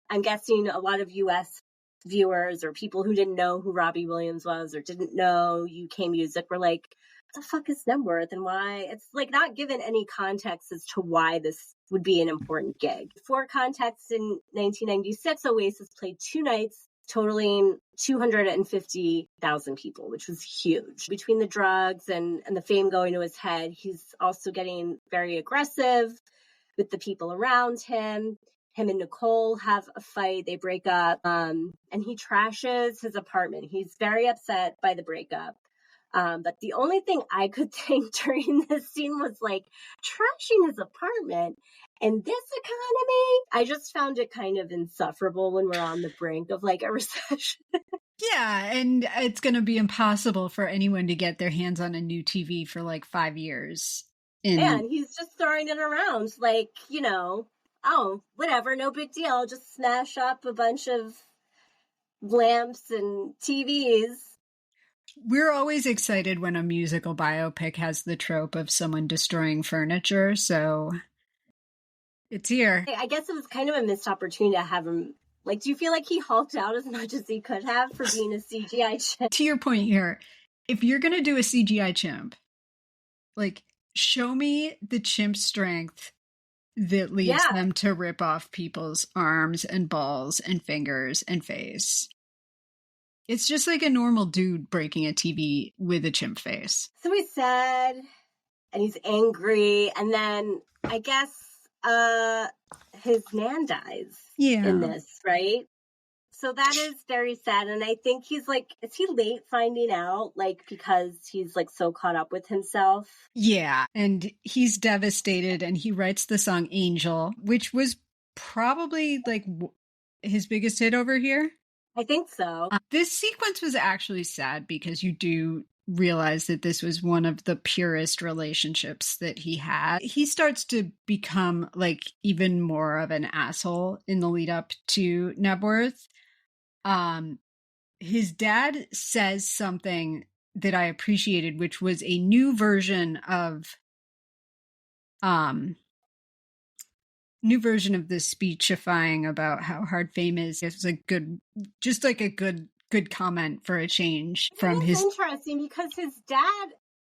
I'm guessing a lot of U.S. viewers or people who didn't know who Robbie Williams was or didn't know UK music were like, what the fuck is Knebworth and why? It's like not given any context as to why this would be an important gig. For context, in 1996, Oasis played 2 nights totaling 250,000 people, which was huge. Between the drugs and the fame going to his head, he's also getting very aggressive with the people around him. Him and Nicole have a fight. They break up, and he trashes his apartment. He's very upset by the breakup. But the only thing I could think during this scene was like trashing his apartment in this economy. I just found it kind of insufferable when we're on the brink of like a recession. Yeah, and it's going to be impossible for anyone to get their hands on a new TV for like 5 years. And he's just throwing it around like, oh, whatever, no big deal. Just smash up a bunch of lamps and TVs. We're always excited when a musical biopic has the trope of someone destroying furniture, so it's here. I guess it was kind of a missed opportunity to have him. Like, do you feel like he hulked out as much as he could have for being a CGI chimp? To your point here, if you're going to do a CGI chimp, like, show me the chimp strength that leads them to rip off people's arms and balls and fingers and face. It's just like a normal dude breaking a TV with a chimp face. So he's sad and he's angry, and then I guess his man dies in this, right? So that is very sad, and I think he's like, is he late finding out, like, because he's like so caught up with himself? Yeah, and he's devastated, and he writes the song Angel, which was probably like his biggest hit over here. I think so. This sequence was actually sad because you do realize that this was one of the purest relationships that he had. He starts to become like even more of an asshole in the lead up to Knebworth. His dad says something that I appreciated, which was a new version of the speechifying about how hard fame is. It was a good, just like a good comment for a change from his. It's interesting because his dad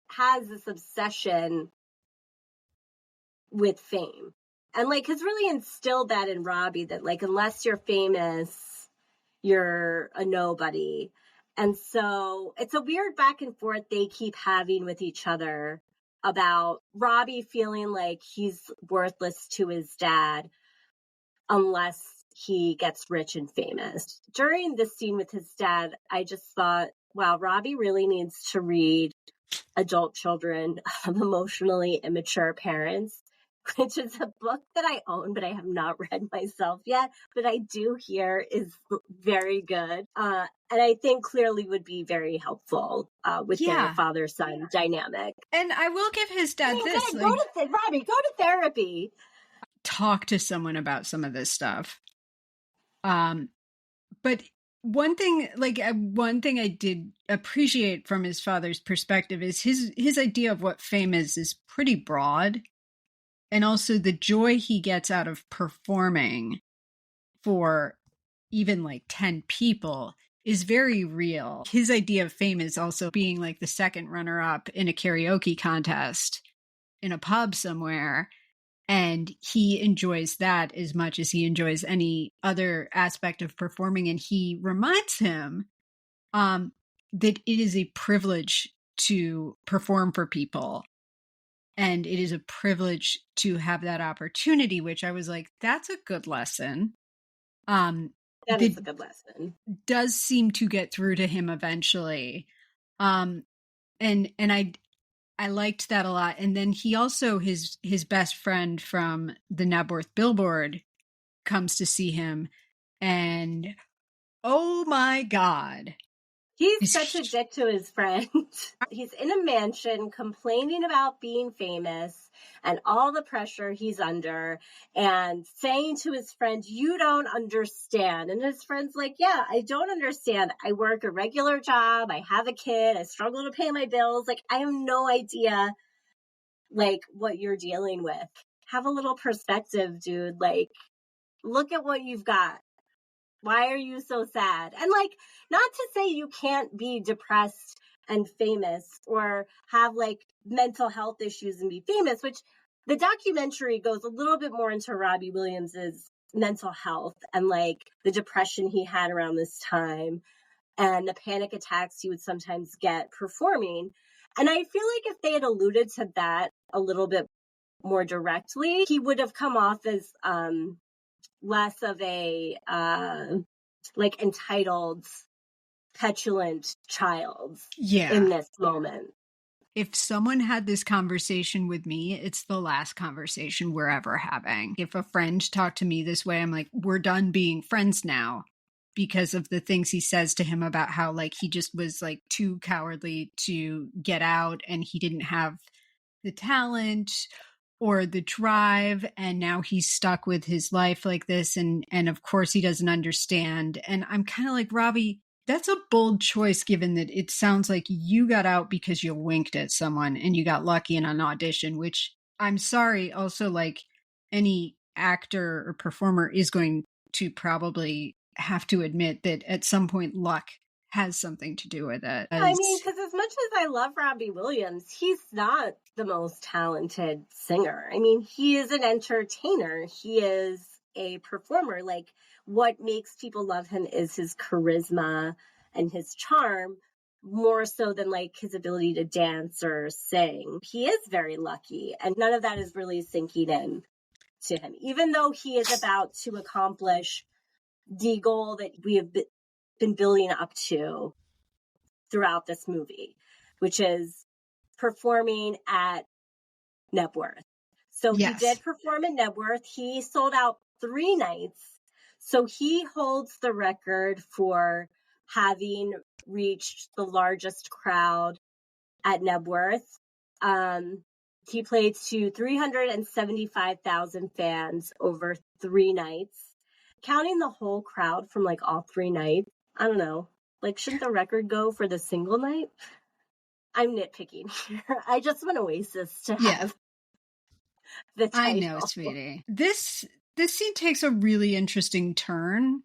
has this obsession with fame, and like has really instilled that in Robbie, that like unless you're famous, you're a nobody. And so it's a weird back and forth they keep having with each other about Robbie feeling like he's worthless to his dad unless he gets rich and famous. During this scene with his dad, I just thought, wow, Robbie really needs to read Adult Children of Emotionally Immature Parents, which is a book that I own, but I have not read myself yet, but I do hear is very good. And I think clearly would be very helpful with their father-son dynamic. And I will give his dad this. Robbie, go to therapy. Talk to someone about some of this stuff. But one thing I did appreciate from his father's perspective is his idea of what fame is pretty broad. And also the joy he gets out of performing for even like 10 people is very real. His idea of fame is also being like the second runner-up in a karaoke contest in a pub somewhere. And he enjoys that as much as he enjoys any other aspect of performing. And he reminds him that it is a privilege to perform for people. And it is a privilege to have that opportunity, which I was like, that's a good lesson. That is a good lesson. Does seem to get through to him eventually. And I liked that a lot. And then he also, his best friend from the Knebworth billboard comes to see him. And oh my God. He's such a dick to his friend. He's in a mansion complaining about being famous and all the pressure he's under and saying to his friend, you don't understand. And his friend's like, yeah, I don't understand. I work a regular job. I have a kid. I struggle to pay my bills. Like, I have no idea, like, what you're dealing with. Have a little perspective, dude. Like, look at what you've got. Why are you so sad? And like, not to say you can't be depressed and famous or have like mental health issues and be famous, which the documentary goes a little bit more into Robbie Williams's mental health and like the depression he had around this time and the panic attacks he would sometimes get performing. And I feel like if they had alluded to that a little bit more directly, he would have come off as less of a like entitled, petulant child in this moment. If someone had this conversation with me, it's the last conversation we're ever having. If a friend talked to me this way, I'm like, we're done being friends now, because of the things he says to him about how like he just was like too cowardly to get out and he didn't have the talent or the drive, and now he's stuck with his life like this, and of course he doesn't understand. And I'm kind of like, Robbie, that's a bold choice, given that it sounds like you got out because you winked at someone and you got lucky in an audition, which, I'm sorry, also like any actor or performer is going to probably have to admit that at some point luck has something to do with it. I mean, because as much as I love Robbie Williams, he's not the most talented singer. I mean, he is an entertainer. He is a performer. Like, what makes people love him is his charisma and his charm, more so than like his ability to dance or sing. He is very lucky, and none of that is really sinking in to him, even though he is about to accomplish the goal that we have been building up to throughout this movie, which is performing at Knebworth. So He did perform at Knebworth. He sold out 3 nights. So he holds the record for having reached the largest crowd at Knebworth. He played to 375,000 fans over 3 nights. Counting the whole crowd from like all 3 nights, I don't know. Like, shouldn't the record go for the single night? I'm nitpicking here. I just want Oasis to have the title. I know, sweetie. This scene takes a really interesting turn.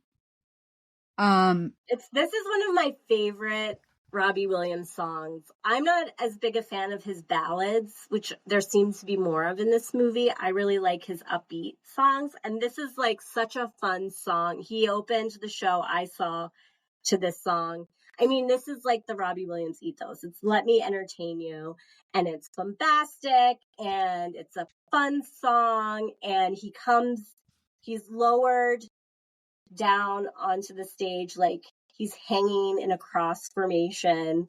This is one of my favorite Robbie Williams songs. I'm not as big a fan of his ballads, which there seems to be more of in this movie. I really like his upbeat songs, and this is like such a fun song. He opened the show I saw to this song. I mean, this is like the Robbie Williams ethos. It's let me entertain you, and it's bombastic, and it's a fun song, and he's lowered down onto the stage, like he's hanging in a cross formation.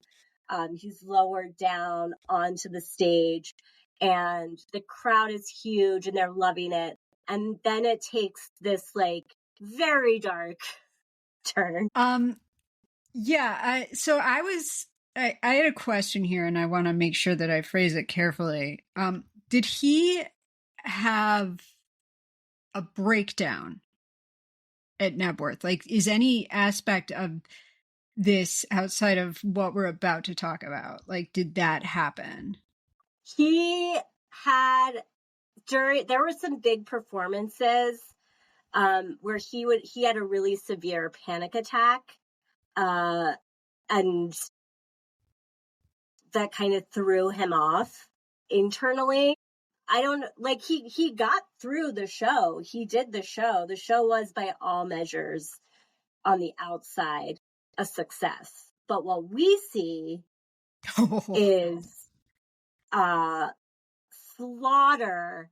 He's lowered down onto the stage, and the crowd is huge, and they're loving it. And then it takes this like very dark turn. So I had a question here, and I want to make sure that I phrase it carefully. Did he have a breakdown at Knebworth? Like, is any aspect of this outside of what we're about to talk about? Like, did that happen? He had there were some big performances where he had a really severe panic attack, and that kind of threw him off internally. I don't like he got through the show. He did the show. The show was by all measures on the outside a success. But what we see is slaughter,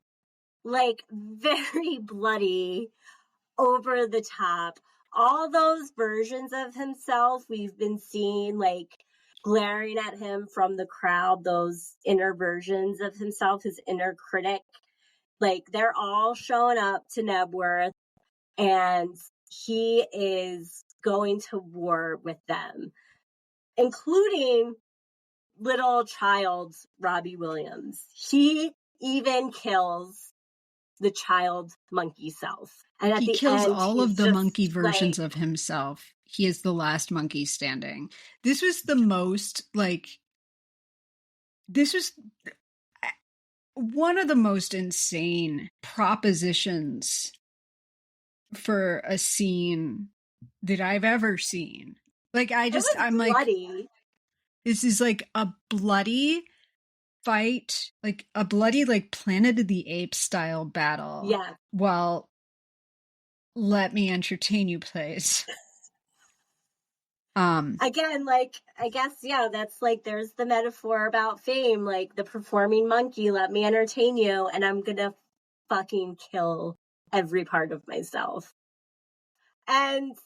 like very bloody, over the top. All those versions of himself we've been seeing, like glaring at him from the crowd, those inner versions of himself, his inner critic, like they're all showing up to Knebworth, and he is going to war with them, including little child Robbie Williams. He even kills the child monkey self. And at he the kills end, all of the monkey versions of himself. He is the last monkey standing. This was the most this was one of the most insane propositions for a scene that I've ever seen. Like, I'm bloody. Like, this is like a bloody fight, like a bloody, like Planet of the Apes style battle. Yeah. While let me entertain you place. Again, like, I guess, yeah, that's like, there's the metaphor about fame, like the performing monkey, let me entertain you, and I'm gonna fucking kill every part of myself. And,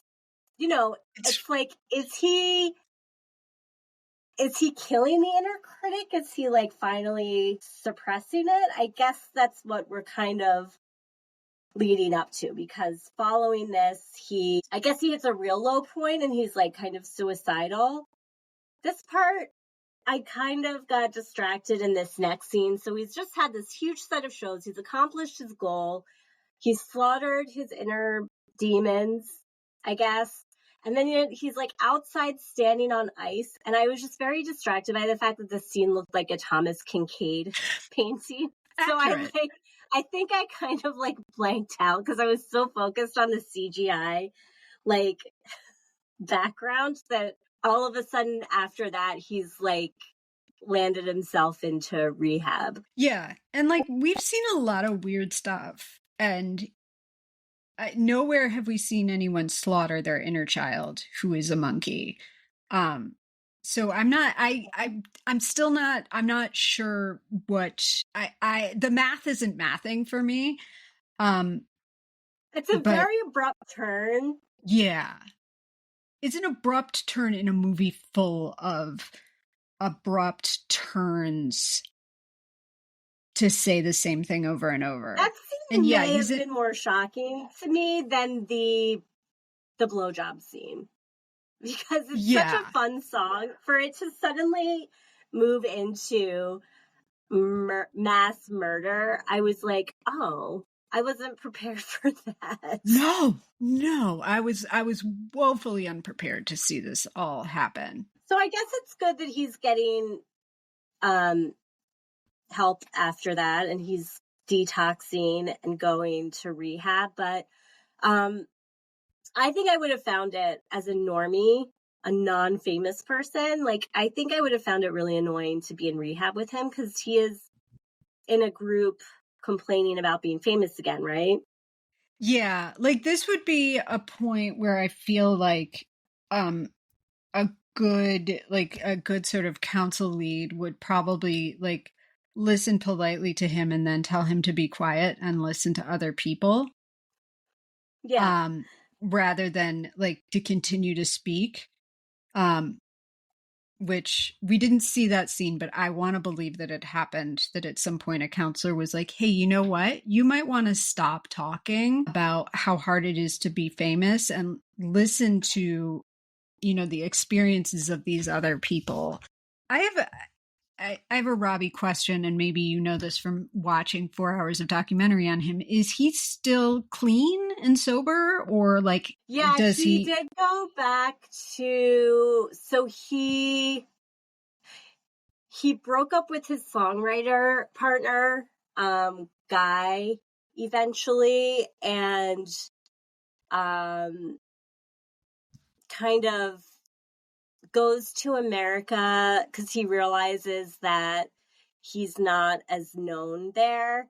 you know, it's like, is he killing the inner critic? Is he like finally suppressing it? I guess that's what we're kind of leading up to, because following this, I guess he hits a real low point and he's like kind of suicidal. This part, I kind of got distracted in this next scene. So he's just had this huge set of shows. He's accomplished his goal. He's slaughtered his inner demons, I guess. And then he's like outside standing on ice. And I was just very distracted by the fact that the scene looked like a Thomas Kincaid painting. So I think I kind of like blanked out because I was so focused on the CGI like background that all of a sudden after that he's like landed himself into rehab. Yeah. And like we've seen a lot of weird stuff, and nowhere have we seen anyone slaughter their inner child who is a monkey. So I'm not sure what the math isn't mathing for me. It's a very abrupt turn. Yeah. It's an abrupt turn in a movie full of abrupt turns to say the same thing over and over. That scene may have been more shocking to me than the blowjob scene, because it's such a fun song. For it to suddenly move into mass murder, I was like, oh, I wasn't prepared for that. No, I was woefully unprepared to see this all happen. So I guess it's good that he's getting help after that, and he's detoxing and going to rehab. But I think I would have found it as a normie, a non-famous person. Like, I think I would have found it really annoying to be in rehab with him, because he is in a group complaining about being famous again, right? Yeah, like this would be a point where I feel like a good sort of counsel lead would probably like listen politely to him and then tell him to be quiet and listen to other people. Yeah. Rather than like to continue to speak. Which we didn't see that scene, but I want to believe that it happened, that at some point a counselor was like, hey, you know what? You might want to stop talking about how hard it is to be famous and listen to, the experiences of these other people. I have a Robbie question, and maybe you know this from watching 4 hours of documentary on him. Is he still clean and sober, or like, yeah, he did go back to, so he broke up with his songwriter partner, Guy, eventually, and kind of goes to America because he realizes that he's not as known there,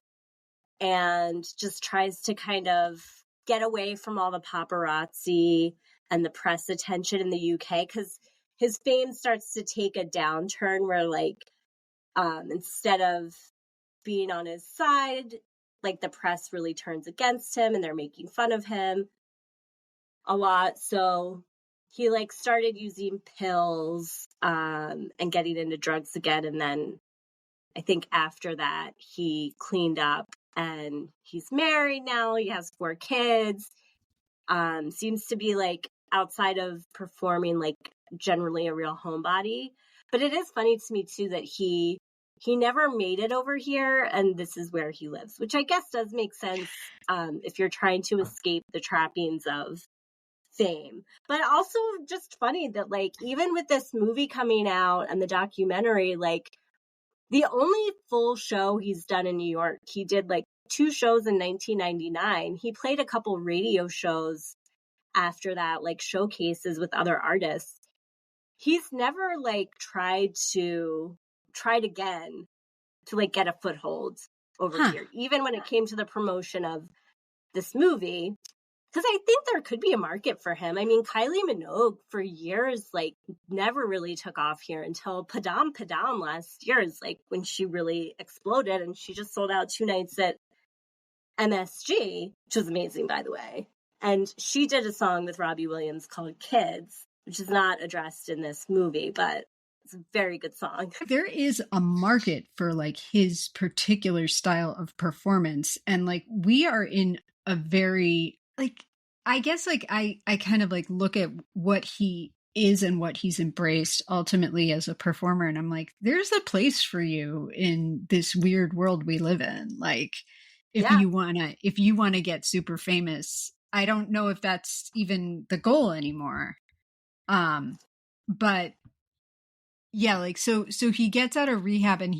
and just tries to kind of get away from all the paparazzi and the press attention in the UK, because his fame starts to take a downturn where like instead of being on his side, like the press really turns against him and they're making fun of him a lot. So he like started using pills and getting into drugs again. And then I think after that he cleaned up and he's married now. He has 4 kids. Seems to be like outside of performing, like generally a real homebody. But it is funny to me too that he never made it over here, and this is where he lives, which I guess does make sense if you're trying to escape the trappings of fame. But also just funny that like even with this movie coming out and the documentary, like the only full show he's done in New York, he did like 2 shows in 1999. He played a couple radio shows after that, like showcases with other artists. He's never like tried again to like get a foothold over here. Even when it came to the promotion of this movie, because I think there could be a market for him. I mean, Kylie Minogue for years, like, never really took off here until Padam Padam last year is like when she really exploded, and she just sold out 2 nights at MSG, which was amazing, by the way. And she did a song with Robbie Williams called Kids, which is not addressed in this movie, but it's a very good song. There is a market for like his particular style of performance. And like we are in a very like, I guess like I kind of like look at what he is and what he's embraced ultimately as a performer. And I'm like, there's a place for you in this weird world we live in. Like if you want to get super famous, I don't know if that's even the goal anymore. But yeah, like so he gets out of rehab and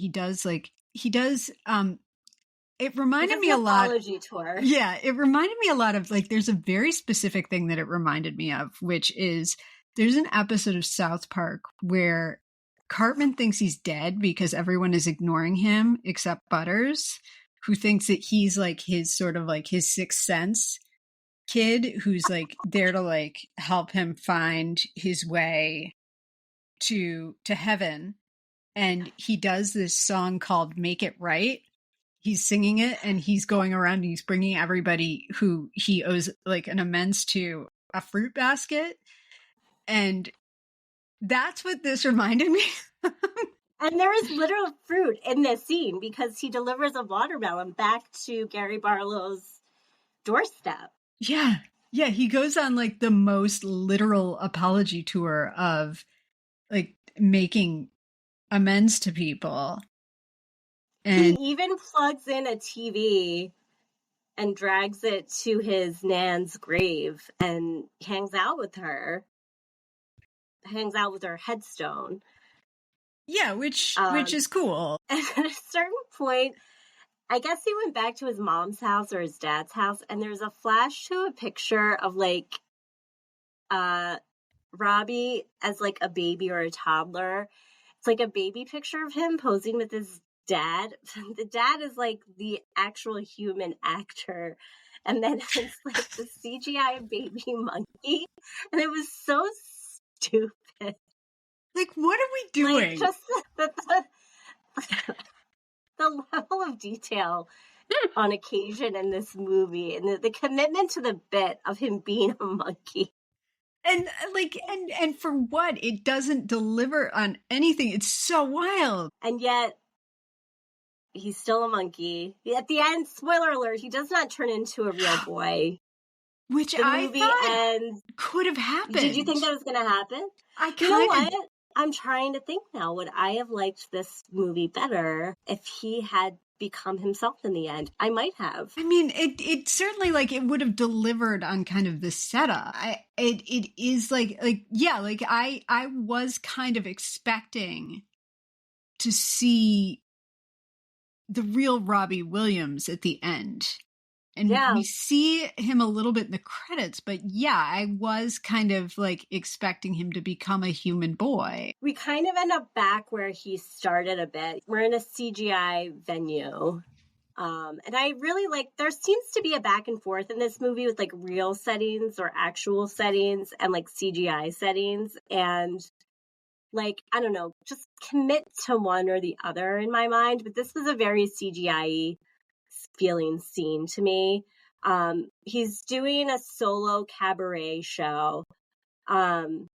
it reminded me a lot. Tour. Yeah, it reminded me a lot of like there's a very specific thing that it reminded me of, which is there's an episode of South Park where Cartman thinks he's dead because everyone is ignoring him except Butters, who thinks that he's like his sort of like his sixth sense kid who's like there to like help him find his way to heaven. And he does this song called Make It Right. He's singing it and he's going around and he's bringing everybody who he owes like an amends to a fruit basket. And that's what this reminded me. And there is literal fruit in this scene because he delivers a watermelon back to Gary Barlow's doorstep. Yeah. Yeah. He goes on like the most literal apology tour of like making amends to people. And he even plugs in a TV and drags it to his nan's grave and hangs out with her headstone. Yeah, which is cool. And at a certain point, I guess he went back to his mom's house or his dad's house, and there's a flash to a picture of like Robbie as like a baby or a toddler. It's like a baby picture of him posing with his dad. The dad is like the actual human actor, and then it's like the CGI baby monkey, and it was so stupid. Like, what are we doing? Like, just the level of detail on occasion in this movie, and the commitment to the bit of him being a monkey. And like, and for what? It doesn't deliver on anything. It's so wild. And yet, he's still a monkey. At the end, spoiler alert, he does not turn into a real boy. Which the I movie thought ends. Could have happened. Did you think that was going to happen? You know what? I'm trying to think now. Would I have liked this movie better if he had become himself in the end? I might have. I mean, it certainly like it would have delivered on kind of the setup. It is like yeah, like I was kind of expecting to see the real Robbie Williams at the end. And we see him a little bit in the credits, but yeah, I was kind of like expecting him to become a human boy. We kind of end up back where he started a bit. We're in a CGI venue. And I really like, there seems to be a back and forth in this movie with like real settings or actual settings and like CGI settings. And like, I don't know, just commit to one or the other in my mind. But this was a very CGI feeling scene to me. He's doing a solo cabaret show. And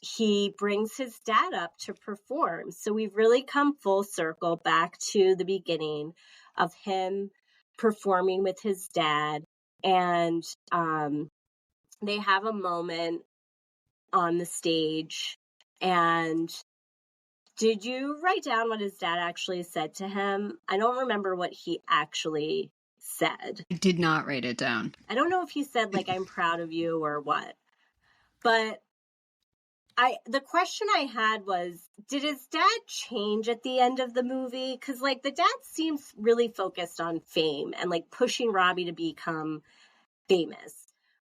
he brings his dad up to perform. So we've really come full circle back to the beginning of him performing with his dad. And they have a moment on the stage. And did you write down what his dad actually said to him? I don't remember what he actually said. I did not write it down. I don't know if he said, like, I'm proud of you or what. But the question I had was, did his dad change at the end of the movie? Because, like, the dad seems really focused on fame and, like, pushing Robbie to become famous.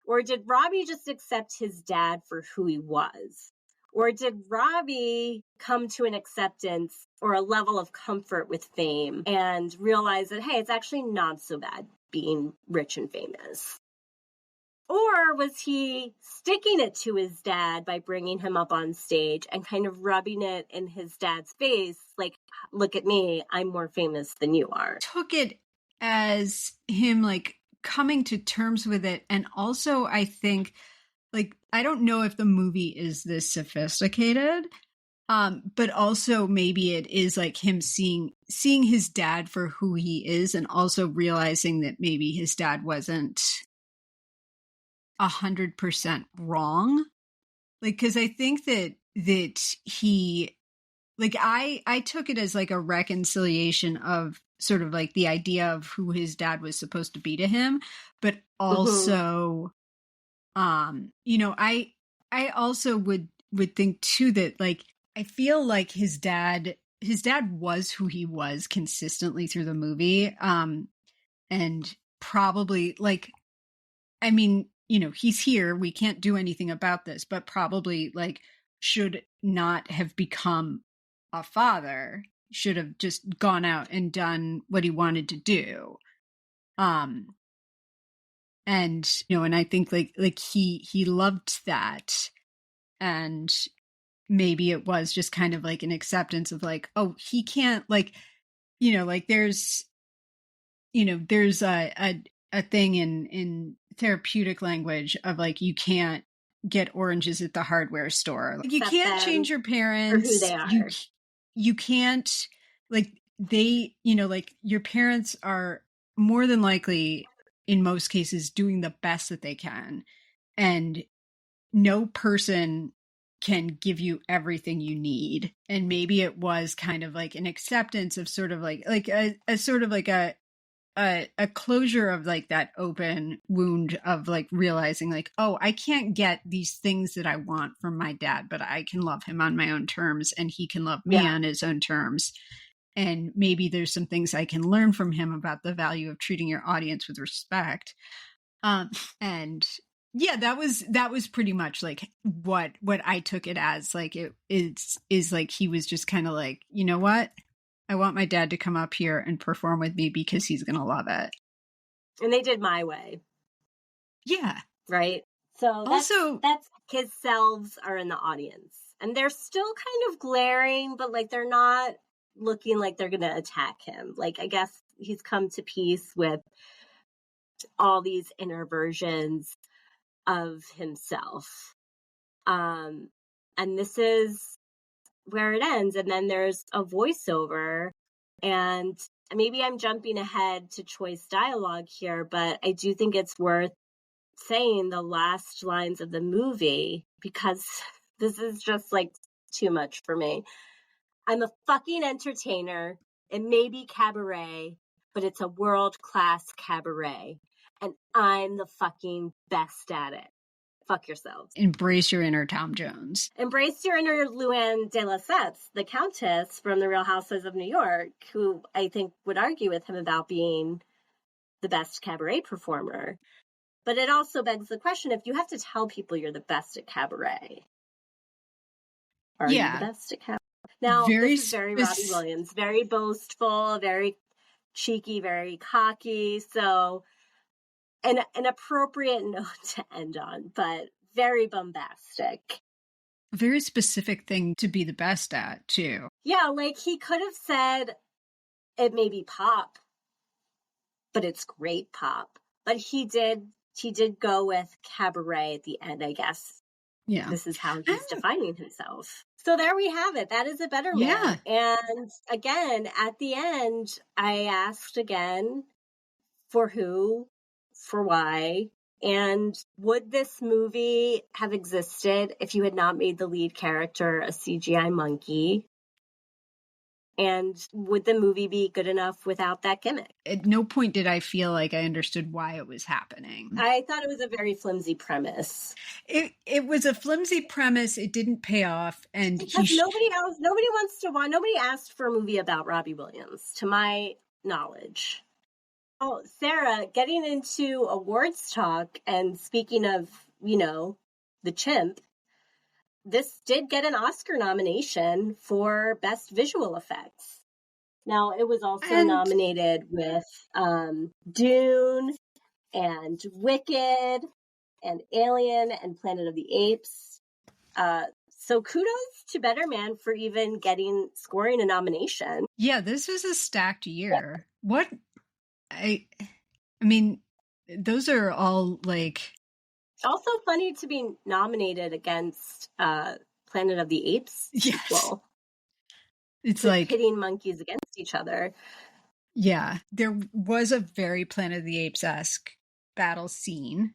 Or did Robbie just accept his dad for who he was? Or did Robbie come to an acceptance or a level of comfort with fame and realize that, hey, it's actually not so bad being rich and famous? Or was he sticking it to his dad by bringing him up on stage and kind of rubbing it in his dad's face? Like, look at me, I'm more famous than you are. Took it as him like coming to terms with it. And also, I think, like, I don't know if the movie is this sophisticated, but also maybe it is like him seeing his dad for who he is, and also realizing that maybe his dad wasn't 100% wrong. Like, because I think that he, like, I took it as like a reconciliation of sort of like the idea of who his dad was supposed to be to him, but also, you know, I also would think too that, like, I feel like his dad was who he was consistently through the movie, and probably, like, I mean, you know, he's here, we can't do anything about this, but probably like should not have become a father, should have just gone out and done what he wanted to do. And you know, and I think like he loved that, and maybe it was just kind of like an acceptance of like, oh, he can't, like, you know, like there's a thing in therapeutic language of like, you can't get oranges at the hardware store. Like, you can't change your parents for who they are. You can't, like, they, you know, like, your parents are more than likely in most cases doing the best that they can, and no person can give you everything you need. And maybe it was kind of like an acceptance of sort of like a sort of like a closure of like that open wound of like realizing like, oh, I can't get these things that I want from my dad, but I can love him on my own terms, and he can love me on his own terms. And maybe there's some things I can learn from him about the value of treating your audience with respect. And yeah, that was pretty much like what I took it as. Like, it is like he was just kind of like, you know what? I want my dad to come up here and perform with me because he's going to love it. And they did My Way. Yeah. Right? So that's his selves are in the audience. And they're still kind of glaring, but like they're not looking like they're going to attack him. Like, I guess he's come to peace with all these inner versions of himself. And this is where it ends. And then there's a voiceover, and maybe I'm jumping ahead to choice dialogue here, but I do think it's worth saying the last lines of the movie, because this is just like too much for me. I'm a fucking entertainer. It may be cabaret, but it's a world-class cabaret, and I'm the fucking best at it. Fuck yourselves. Embrace your inner Tom Jones. Embrace your inner Luann de Lesseps, the Countess from The Real Housewives of New York, who I think would argue with him about being the best cabaret performer. But it also begs the question, if you have to tell people you're the best at cabaret, are you the best at cabaret? Now, this is very Robbie Williams, very boastful, very cheeky, very cocky. So an appropriate note to end on, but very bombastic. A very specific thing to be the best at, too. Yeah, like he could have said, it may be pop, but it's great pop. But he did go with cabaret at the end, I guess. Yeah. This is how he's defining himself. So there we have it. That is a better man. And again, at the end, I asked again, for who, for why, and would this movie have existed if you had not made the lead character a CGI monkey? And would the movie be good enough without that gimmick? At no point did I feel like I understood why it was happening. I thought it was a very flimsy premise. It was a flimsy premise. It didn't pay off, and because nobody asked for a movie about Robbie Williams, to my knowledge. Oh, Sara, getting into awards talk, and speaking of, you know, the chimp, this did get an Oscar nomination for Best Visual Effects. Now, it was also nominated with Dune and Wicked and Alien and Planet of the Apes. So kudos to Better Man for even scoring a nomination. Yeah, this was a stacked year. I mean, those are all like... Also funny to be nominated against Planet of the Apes sequel. It's like pitting monkeys against each other. Yeah, there was a very Planet of the Apes-esque battle scene.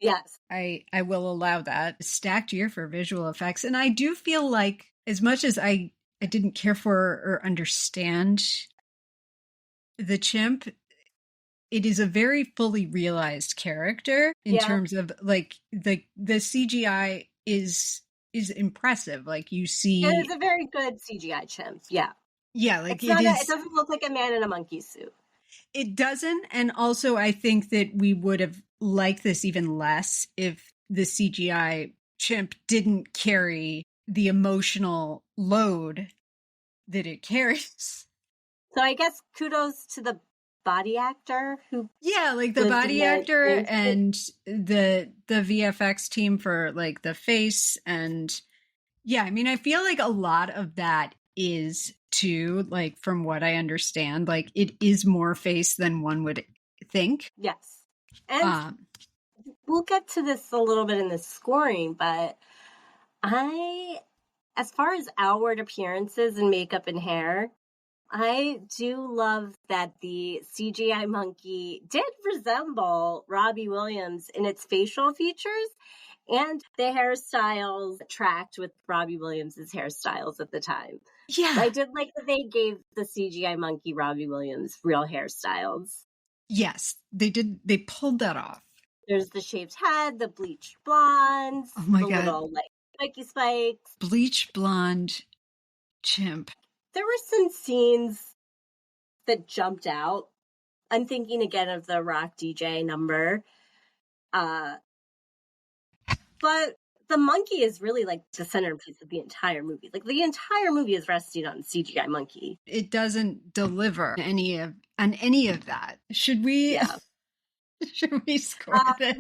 Yes. I will allow that. Stacked year for visual effects. And I do feel like, as much as I didn't care for or understand the chimp, it is a very fully realized character in terms of like the CGI is impressive. Like you see, it is a very good CGI chimp. Yeah, like it doesn't look like a man in a monkey suit. It doesn't, and also I think that we would have liked this even less if the CGI chimp didn't carry the emotional load that it carries. So I guess kudos to the body actor who like the body actor and the VFX team for like the face. And I mean, I feel like a lot of that is too, like, from what I understand, like it is more face than one would think. Yes. And we'll get to this a little bit in the scoring, but as far as outward appearances and makeup and hair, I do love that the CGI monkey did resemble Robbie Williams in its facial features, and the hairstyles tracked with Robbie Williams' hairstyles at the time. Yeah. I did like that they gave the CGI monkey Robbie Williams real hairstyles. Yes, they did. They pulled that off. There's the shaved head, the bleached blondes, oh my the God. little like spiky spikes. Bleach blonde chimp. There were some scenes that jumped out. I'm thinking again of the Rock DJ number. But the monkey is really like the centerpiece of the entire movie. Like the entire movie is resting on CGI monkey. It doesn't deliver any of that. Should we? Yeah. Should we score this?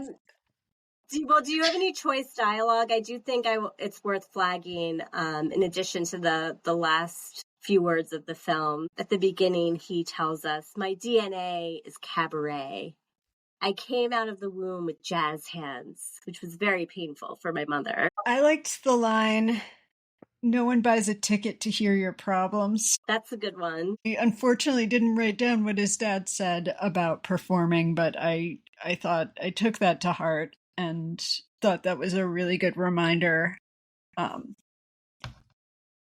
Do you have any choice dialogue? I do think it's worth flagging. In addition to the last few words of the film, at the beginning, he tells us, "My DNA is cabaret. I came out of the womb with jazz hands," which was very painful for my mother. I liked the line, "No one buys a ticket to hear your problems." That's a good one. He unfortunately didn't write down what his dad said about performing, but I thought I took that to heart and thought that was a really good reminder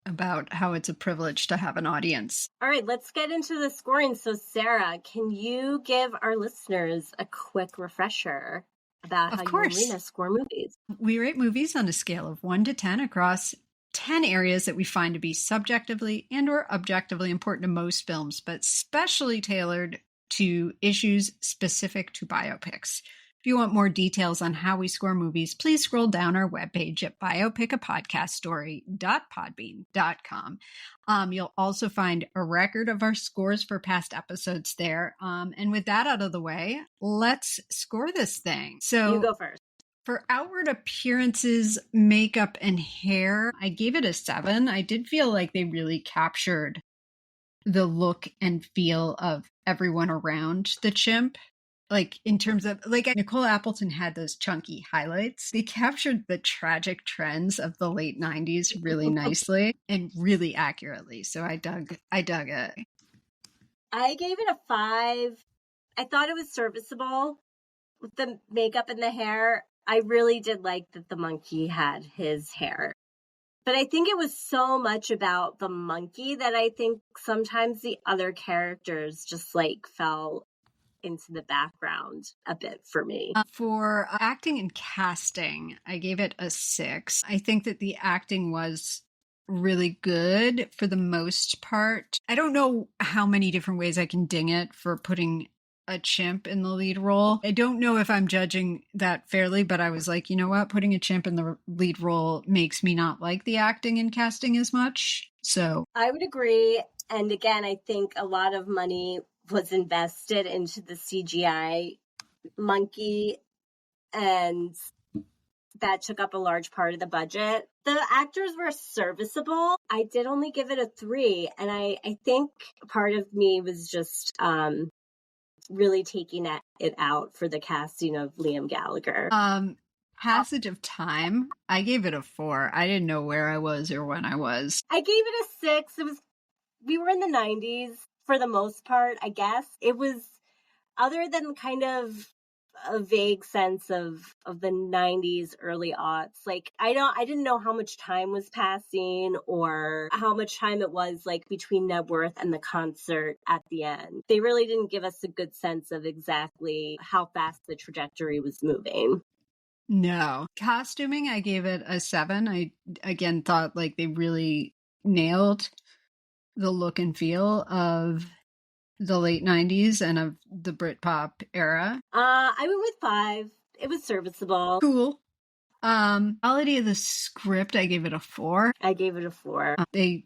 about how it's a privilege to have an audience. All right, let's get into the scoring. So, Sara, can you give our listeners a quick refresher about how you and Rena score movies? We rate movies on a scale of 1 to 10 across 10 areas that we find to be subjectively and or objectively important to most films, but specially tailored to issues specific to biopics. If you want more details on how we score movies, please scroll down our webpage at biopicapodcaststory.podbean.com. You'll also find a record of our scores for past episodes there. And with that out of the way, let's score this thing. So you go first. For outward appearances, makeup, and hair, I gave it a 7. I did feel like they really captured the look and feel of everyone around the chimp. Like in terms of, like, Nicole Appleton had those chunky highlights. They captured the tragic trends of the late 90s really nicely and really accurately. So I dug it. I gave it a 5. I thought it was serviceable with the makeup and the hair. I really did like that the monkey had his hair. But I think it was so much about the monkey that I think sometimes the other characters just like fell into the background a bit for me. For acting and casting, I gave it a 6. I think that the acting was really good for the most part. I don't know how many different ways I can ding it for putting a chimp in the lead role. I don't know if I'm judging that fairly, but I was like, you know what? Putting a chimp in the lead role makes me not like the acting and casting as much. So I would agree. And again, I think a lot of money was invested into the CGI monkey and that took up a large part of the budget. The actors were serviceable. I did only give it a 3, and I think part of me was just really taking it out for the casting of Liam Gallagher. Passage of Time, I gave it a 4. I didn't know where I was or when I was. I gave it a 6. We were in the 90s for the most part, I guess. It was, other than kind of a vague sense of the 90s, early aughts. Like, I didn't know how much time was passing or how much time it was like between Knebworth and the concert at the end. They really didn't give us a good sense of exactly how fast the trajectory was moving. No. Costuming, I gave it a 7. I, again, thought like they really nailed the look and feel of the late 90s and of the Britpop era. I went with 5. It was serviceable. Cool. Quality of the script, I gave it a 4. I gave it a 4. They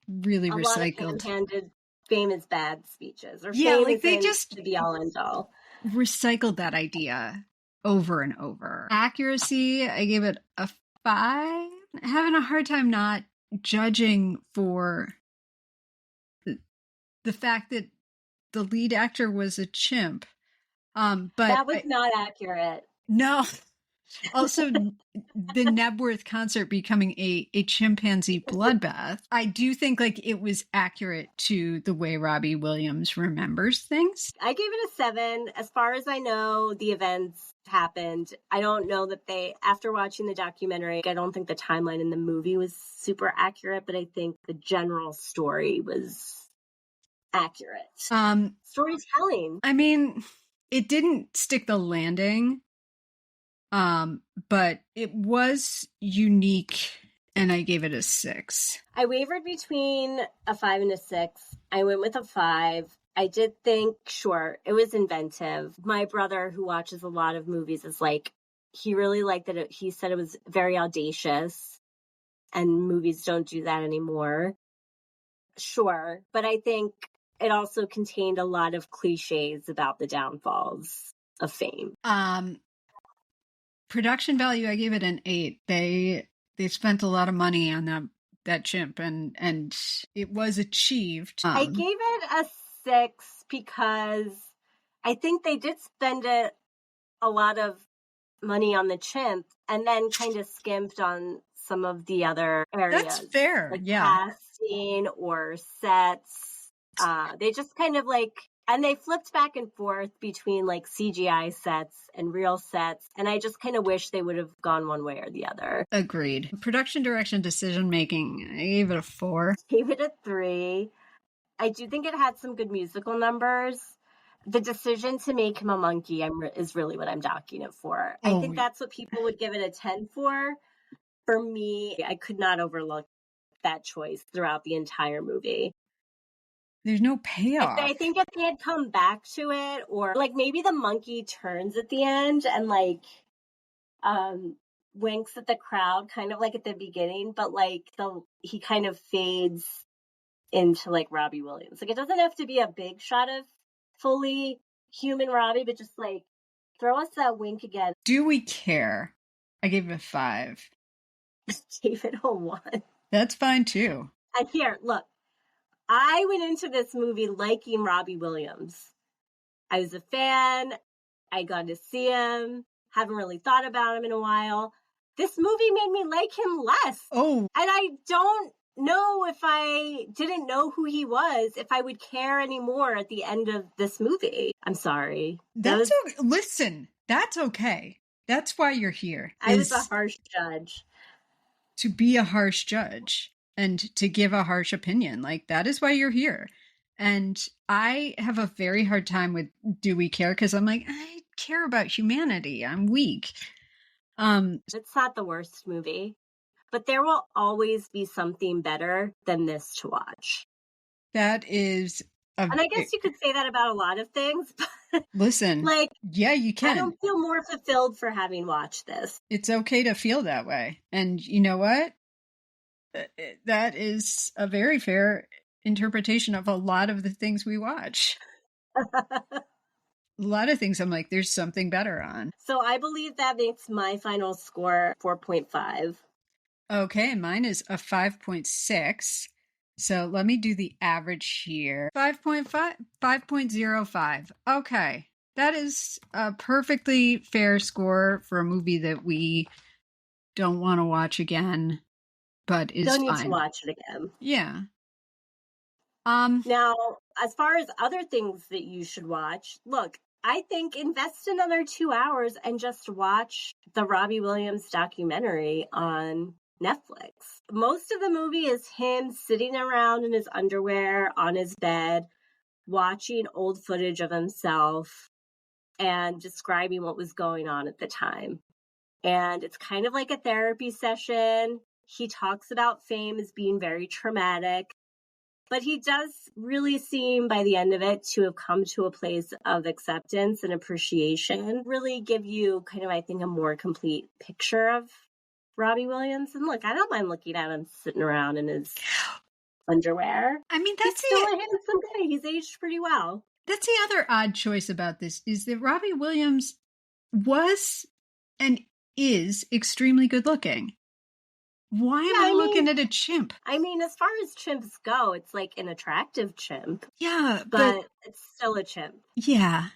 really a recycled. lot of ham-handed famous bad speeches. Or yeah, like they just the be all end all. Recycled that idea over and over. Accuracy, I gave it a 5. Having a hard time not judging for the fact that the lead actor was a chimp. But that was not accurate. No. Also, the Knebworth concert becoming a chimpanzee bloodbath. I do think like it was accurate to the way Robbie Williams remembers things. I gave it a 7. As far as I know, the events happened. I don't know that after watching the documentary, I don't think the timeline in the movie was super accurate, but I think the general story was accurate. Storytelling. I mean, it didn't stick the landing, but it was unique, and I gave it a 6. I wavered between a 5 and a 6. I went with a 5. I did think, sure, it was inventive. My brother, who watches a lot of movies, is like, he really liked that. He said it was very audacious, and movies don't do that anymore. Sure, but I think it also contained a lot of cliches about the downfalls of fame. Production value, I gave it an 8. They spent a lot of money on that chimp, and it was achieved. I gave it a 6 because I think they did spend a lot of money on the chimp and then kind of skimped on some of the other areas. That's fair, like yeah. casting or sets. They just kind of like, and they flipped back and forth between like CGI sets and real sets. And I just kind of wish they would have gone one way or the other. Agreed. Production, direction, decision making, I gave it a 4. Gave it a 3. I do think it had some good musical numbers. The decision to make him a monkey is really what I'm docking it for. I think that's what people would give it a 10 for. For me, I could not overlook that choice throughout the entire movie. There's no payoff. I think if they had come back to it, or like maybe the monkey turns at the end and like winks at the crowd, kind of like at the beginning, but like he kind of fades into like Robbie Williams. Like it doesn't have to be a big shot of fully human Robbie, but just like throw us that wink again. Do we care? I gave it a 5. Gave it a 1. That's fine too. And here, look. I went into this movie liking Robbie Williams. I was a fan. I got to see him. Haven't really thought about him in a while. This movie made me like him less. Oh. And I don't know if I didn't know who he was, if I would care anymore at the end of this movie. I'm sorry. Listen, that's okay. That's why you're here. I was a harsh judge. To be a harsh judge. And to give a harsh opinion. Like, that is why you're here. And I have a very hard time with do we care? Because I'm like, I care about humanity. I'm weak. It's not the worst movie. But there will always be something better than this to watch. That is... And I guess you could say that about a lot of things. But listen. Like, yeah, you can. I don't feel more fulfilled for having watched this. It's okay to feel that way. And you know what? That is a very fair interpretation of a lot of the things we watch. a lot of things I'm like, there's something better on. So I believe that makes my final score 4.5. Okay, mine is a 5.6. So let me do the average here. 5.5, 5.05. Okay. That is a perfectly fair score for a movie that we don't want to watch again, but is Don't need fine. to watch it again. Yeah. Now, as far as other things that you should watch, look, I think invest another 2 hours and just watch the Robbie Williams documentary on Netflix. Most of the movie is him sitting around in his underwear on his bed, watching old footage of himself and describing what was going on at the time. And it's kind of like a therapy session. He talks about fame as being very traumatic, but he does really seem by the end of it to have come to a place of acceptance and appreciation, really give you kind of, I think, a more complete picture of Robbie Williams. And look, I don't mind looking at him sitting around in his underwear. I mean, He's still a handsome guy. He's aged pretty well. That's the other odd choice about this is that Robbie Williams was and is extremely good looking. Why am I looking at a chimp? I mean, as far as chimps go, it's like an attractive chimp. Yeah, but it's still a chimp. Yeah.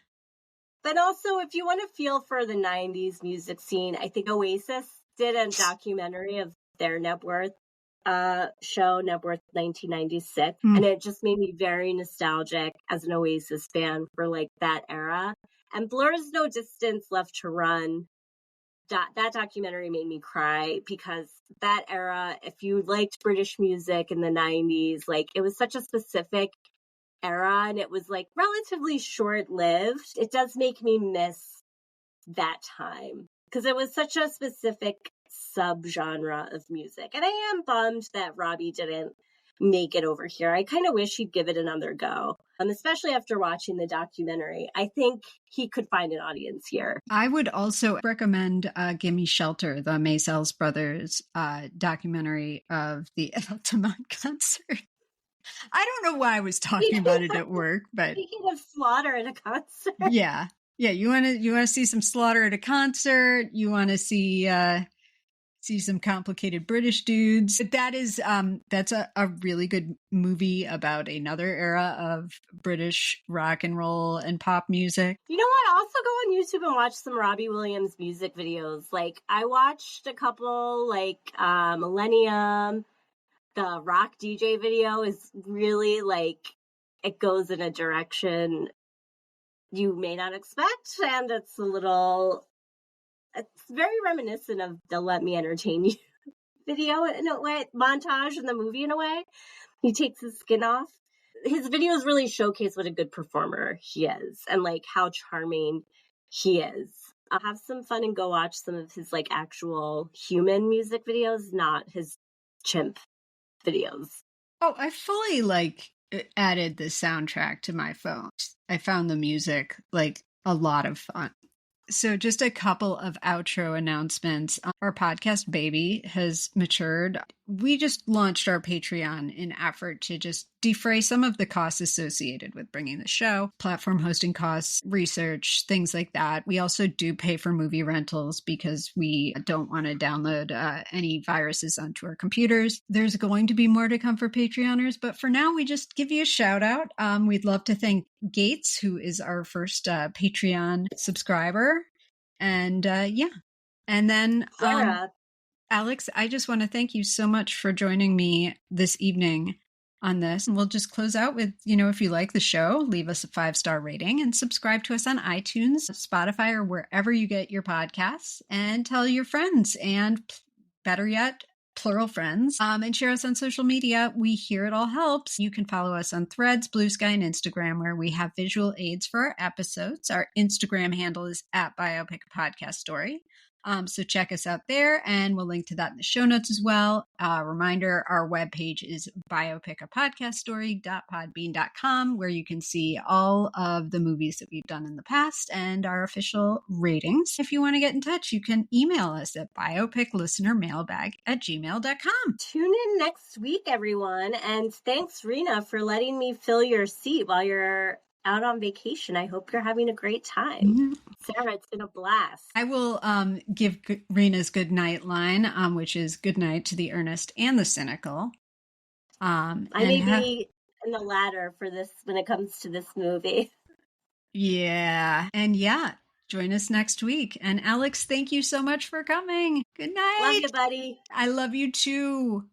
But also, if you want to feel for the 90s music scene, I think Oasis did a documentary of their Knebworth show, Knebworth 1996. And it just made me very nostalgic as an Oasis fan for like that era. And Blur's No Distance Left to Run, that documentary made me cry because that era, if you liked British music in the 90s, like it was such a specific era and it was like relatively short-lived. It does make me miss that time because it was such a specific subgenre of music. And I am bummed that Robbie didn't make it over here. I kind of wish he'd give it another go. Especially after watching the documentary. I think he could find an audience here. I would also recommend Gimme Shelter, the Maysles Brothers documentary of the Altamont concert. I don't know why I was talking about it at work, but speaking of slaughter at a concert. Yeah. You want to see some slaughter at a concert. You want to see some complicated British dudes. But that's a really good movie about another era of British rock and roll and pop music. You know what? Also go on YouTube and watch some Robbie Williams music videos. Like I watched a couple, like Millennium. The rock DJ video is really like, it goes in a direction you may not expect. And it's very reminiscent of the Let Me Entertain You video in a way, montage in the movie in a way. He takes his skin off. His videos really showcase what a good performer he is and like how charming he is. I'll have some fun and go watch some of his like actual human music videos, not his chimp videos. Oh, I fully added the soundtrack to my phone. I found the music like a lot of fun. So just a couple of outro announcements. Our podcast baby has matured. We just launched our Patreon in effort to just defray some of the costs associated with bringing the show, platform hosting costs, research, things like that. We also do pay for movie rentals because we don't want to download any viruses onto our computers. There's going to be more to come for Patreoners, but for now, we just give you a shout out. We'd love to thank Gates, who is our first Patreon subscriber. And and then Sara. Alex, I just want to thank you so much for joining me this evening on this. And we'll just close out with, if you like the show, leave us a 5-star rating and subscribe to us on iTunes, Spotify, or wherever you get your podcasts, and tell your friends, and better yet, plural friends, and share us on social media. We hear it all helps. You can follow us on Threads, Blue Sky, and Instagram, where we have visual aids for our episodes. Our Instagram handle is @Biopic Podcast Story. So check us out there, and we'll link to that in the show notes as well. Reminder, our webpage is biopicapodcaststory.podbean.com, where you can see all of the movies that we've done in the past and our official ratings. If you want to get in touch, you can email us at biopiclistenermailbag@gmail.com. Tune in next week, everyone. And thanks, Rena, for letting me fill your seat while you're out on vacation. I hope you're having a great time. Mm-hmm. Sara, it's been a blast. I will give Rena's good night line, which is good night to the earnest and the cynical. I may be in the latter for this when it comes to this movie. Yeah. And yeah, join us next week. And Alex, thank you so much for coming. Good night. Love you, buddy. I love you too.